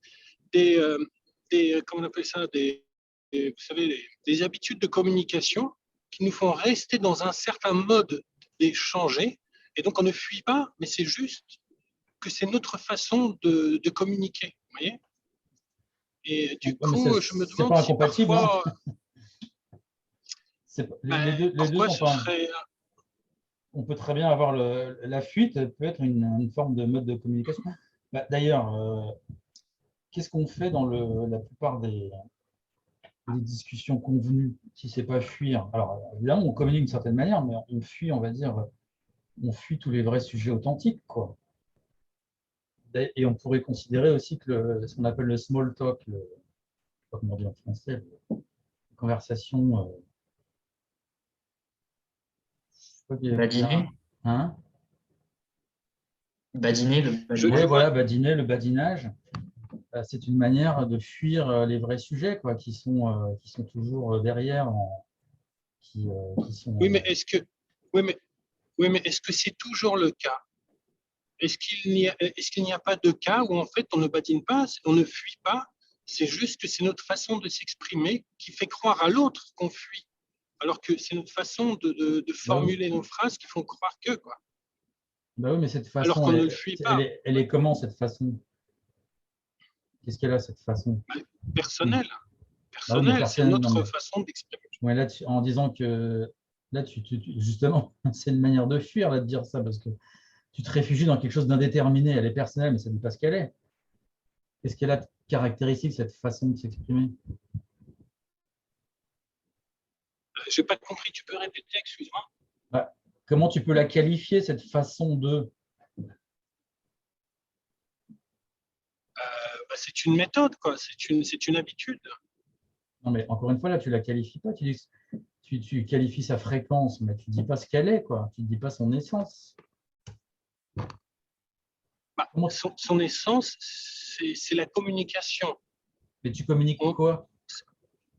comment on appelle ça, vous savez, des habitudes de communication qui nous font rester dans un certain mode d'échanger. Et donc, on ne fuit pas, mais c'est juste que c'est notre façon de communiquer. Vous voyez? Et du Ouais, mais coup, je me c'est demande pas si incompatible, hein. parfois, Les deux pourquoi sont ce pas. serait. On peut très bien avoir la fuite, peut être une forme de mode de communication. D'ailleurs, qu'est-ce qu'on fait dans la plupart des discussions convenues, si c'est pas fuir? Alors, évidemment, on communique d'une certaine manière, mais on fuit, on va dire, on fuit tous les vrais sujets authentiques, quoi. Et on pourrait considérer aussi que ce qu'on appelle le small talk, je ne sais pas comment on dit en français, la conversation. Badiner, Hein? badiner, le Oui, badinage. voilà, badiner, le badinage. C'est une manière de fuir les vrais sujets, quoi, qui sont toujours derrière, qui sont. Oui, mais est-ce que, oui, mais est-ce que c'est toujours le cas? Est-ce qu'il n'y a pas de cas où en fait on ne badine pas, on ne fuit pas, c'est juste que c'est notre façon de s'exprimer qui fait croire à l'autre qu'on fuit, alors que c'est notre façon de Bah oui. formuler nos phrases qui font croire que, quoi, Bah oui, mais cette alors façon, qu'on ne le fuit pas. elle est comment, cette façon? Qu'est-ce qu'elle a, cette façon? Personnel, Bah oui, mais c'est personne. Non, notre mais, façon d'exprimer. ouais, là, en disant que. Là, justement, c'est une manière de fuir, là, de dire ça, parce que tu te réfugies dans quelque chose d'indéterminé. Elle est personnelle, mais ça ne dit pas ce qu'elle est. Qu'est-ce qu'elle a de caractéristique, cette façon de s'exprimer? J'ai pas compris, tu peux répéter, excuse-moi. Bah, comment tu peux la qualifier, cette façon de. C'est une méthode, quoi, c'est une habitude. Non, mais encore une fois, là, tu ne la qualifies pas. Tu qualifies sa fréquence, mais tu ne dis pas ce qu'elle est, quoi. Tu ne dis pas son essence. Son essence, c'est la communication. Mais tu communiques quoi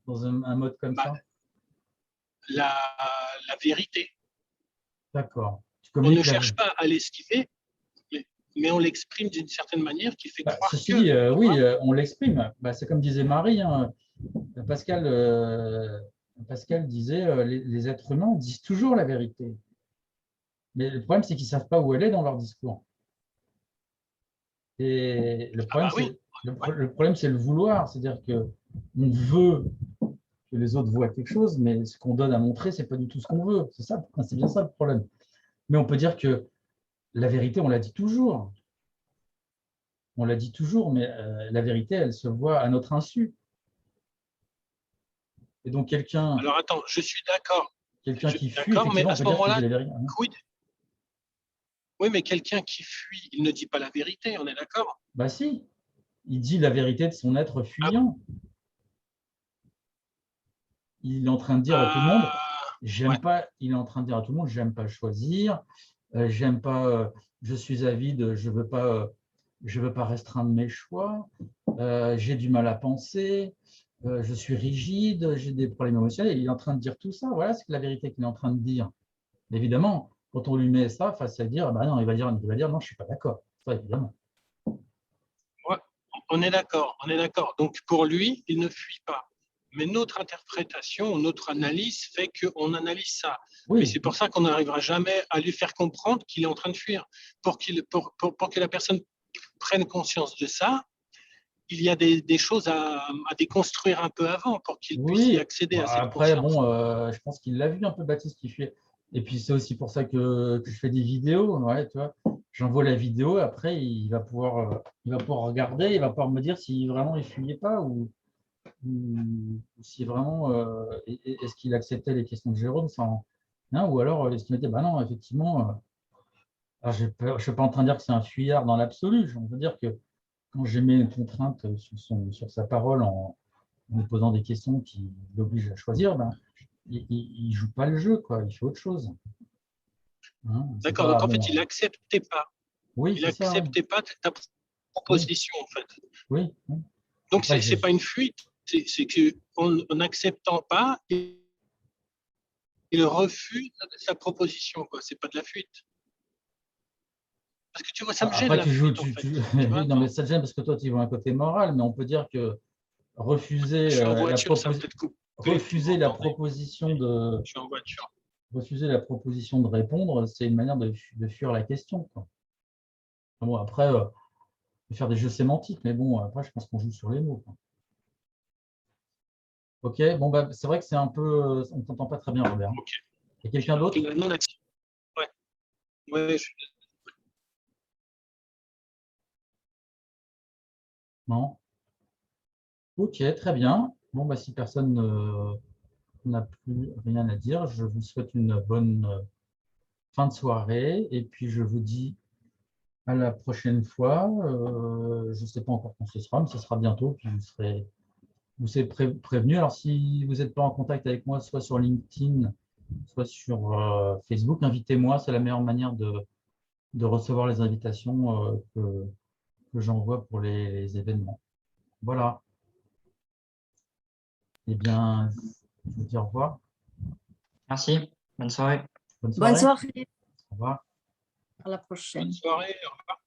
dans un mode comme ça? La vérité. D'accord. On ne cherche pas à l'esquiver, mais on l'exprime d'une certaine manière qui fait croire ceci que. dit, oui, on l'exprime. C'est comme disait Marie, hein. Pascal disait les êtres humains disent toujours la vérité. Mais le problème, c'est qu'ils ne savent pas où elle est dans leur discours. Et le problème, le problème, c'est le vouloir. C'est-à-dire qu'on veut que les autres voient quelque chose, mais ce qu'on donne à montrer, ce n'est pas du tout ce qu'on veut. C'est bien ça le problème. Mais on peut dire que la vérité, on l'a dit toujours. On l'a dit toujours, mais la vérité, elle se voit à notre insu. Et donc quelqu'un. Alors attends, je suis d'accord. Quelqu'un qui fuit, D'accord, mais effectivement, à on ce peut dire qu'il moment-là, dit la vérité. oui, mais quelqu'un qui fuit, il ne dit pas la vérité, on est d'accord? Bah si, il dit la vérité de son être fuyant. Il est en train de dire à tout le monde, ouais. j'aime pas, il est en train de dire à tout le monde, j'aime pas choisir, j'aime pas, je suis avide, je veux pas restreindre mes choix, j'ai du mal à penser, je suis rigide, j'ai des problèmes émotionnels. Il est en train de dire tout ça. Voilà, c'est la vérité qu'il est en train de dire. Évidemment, quand on lui met ça face à dire, bah non, il va dire non, je suis pas d'accord. Ça, évidemment. Ouais, on est d'accord, on est d'accord. Donc pour lui, il ne fuit pas. Mais notre interprétation, notre analyse fait qu'on analyse ça. Oui. Mais c'est pour ça qu'on n'arrivera jamais à lui faire comprendre qu'il est en train de fuir. Pour que la personne prenne conscience de ça, il y a des choses à déconstruire un peu avant pour qu'il puisse y accéder à cette après, conscience. je pense qu'il l'a vu un peu, Baptiste, qui fait. Et puis, c'est aussi pour ça que je fais des vidéos. Ouais, tu vois, j'envoie la vidéo, après, il va pouvoir regarder, il va pouvoir me dire si vraiment il ne fuyait pas ou si vraiment, est-ce qu'il acceptait les questions de Jérôme sans, hein, ou alors est-ce qu'il me dit, bah non, effectivement, je ne suis pas en train de dire que c'est un fuyard dans l'absolu. Je veux dire que quand je mets une contrainte sur sa parole en lui posant des questions qui l'obligent à choisir, ben, il ne joue pas le jeu, quoi. Il fait autre chose. Hein, D'accord, donc en fait, il n'acceptait pas. Oui, Il c'est ça. n'acceptait pas ta proposition, en fait. Oui. Donc, ce n'est pas une fuite, c'est qu'en n'acceptant pas, il refuse sa proposition. Ce n'est pas de la fuite. Parce que tu vois, ça me gêne Après, la fuite, en fait. Oui, non, mais ça te gêne parce que toi, tu vois un côté moral, mais on peut dire que refuser Je suis en la voiture, ça va peut-être couper. refuser la proposition de Je suis en voiture. refuser la proposition de répondre, c'est une manière de fuir la question, quoi. Bon, après, on peut faire des jeux sémantiques, mais bon, après, je pense qu'on joue sur les mots, quoi. Ok, bon, bah, c'est vrai que c'est un peu, on ne t'entend pas très bien, Robert. Okay. Il y a quelqu'un d'autre? Ouais. Ouais, Non? Ok, très bien. Bon, bah, si personne n'a plus rien à dire, je vous souhaite une bonne fin de soirée et puis je vous dis à la prochaine fois. Je ne sais pas encore quand ce sera, mais ce sera bientôt. Puis vous serez prévenus. Alors, si vous n'êtes pas en contact avec moi, soit sur LinkedIn, soit sur Facebook, invitez-moi. C'est la meilleure manière de recevoir les invitations que j'envoie pour les événements. Voilà. Eh bien, je vous dis au revoir. Merci. Bonne soirée. Bonne soirée. Bonne soirée. Au revoir. À la prochaine. bonne soirée. Au revoir.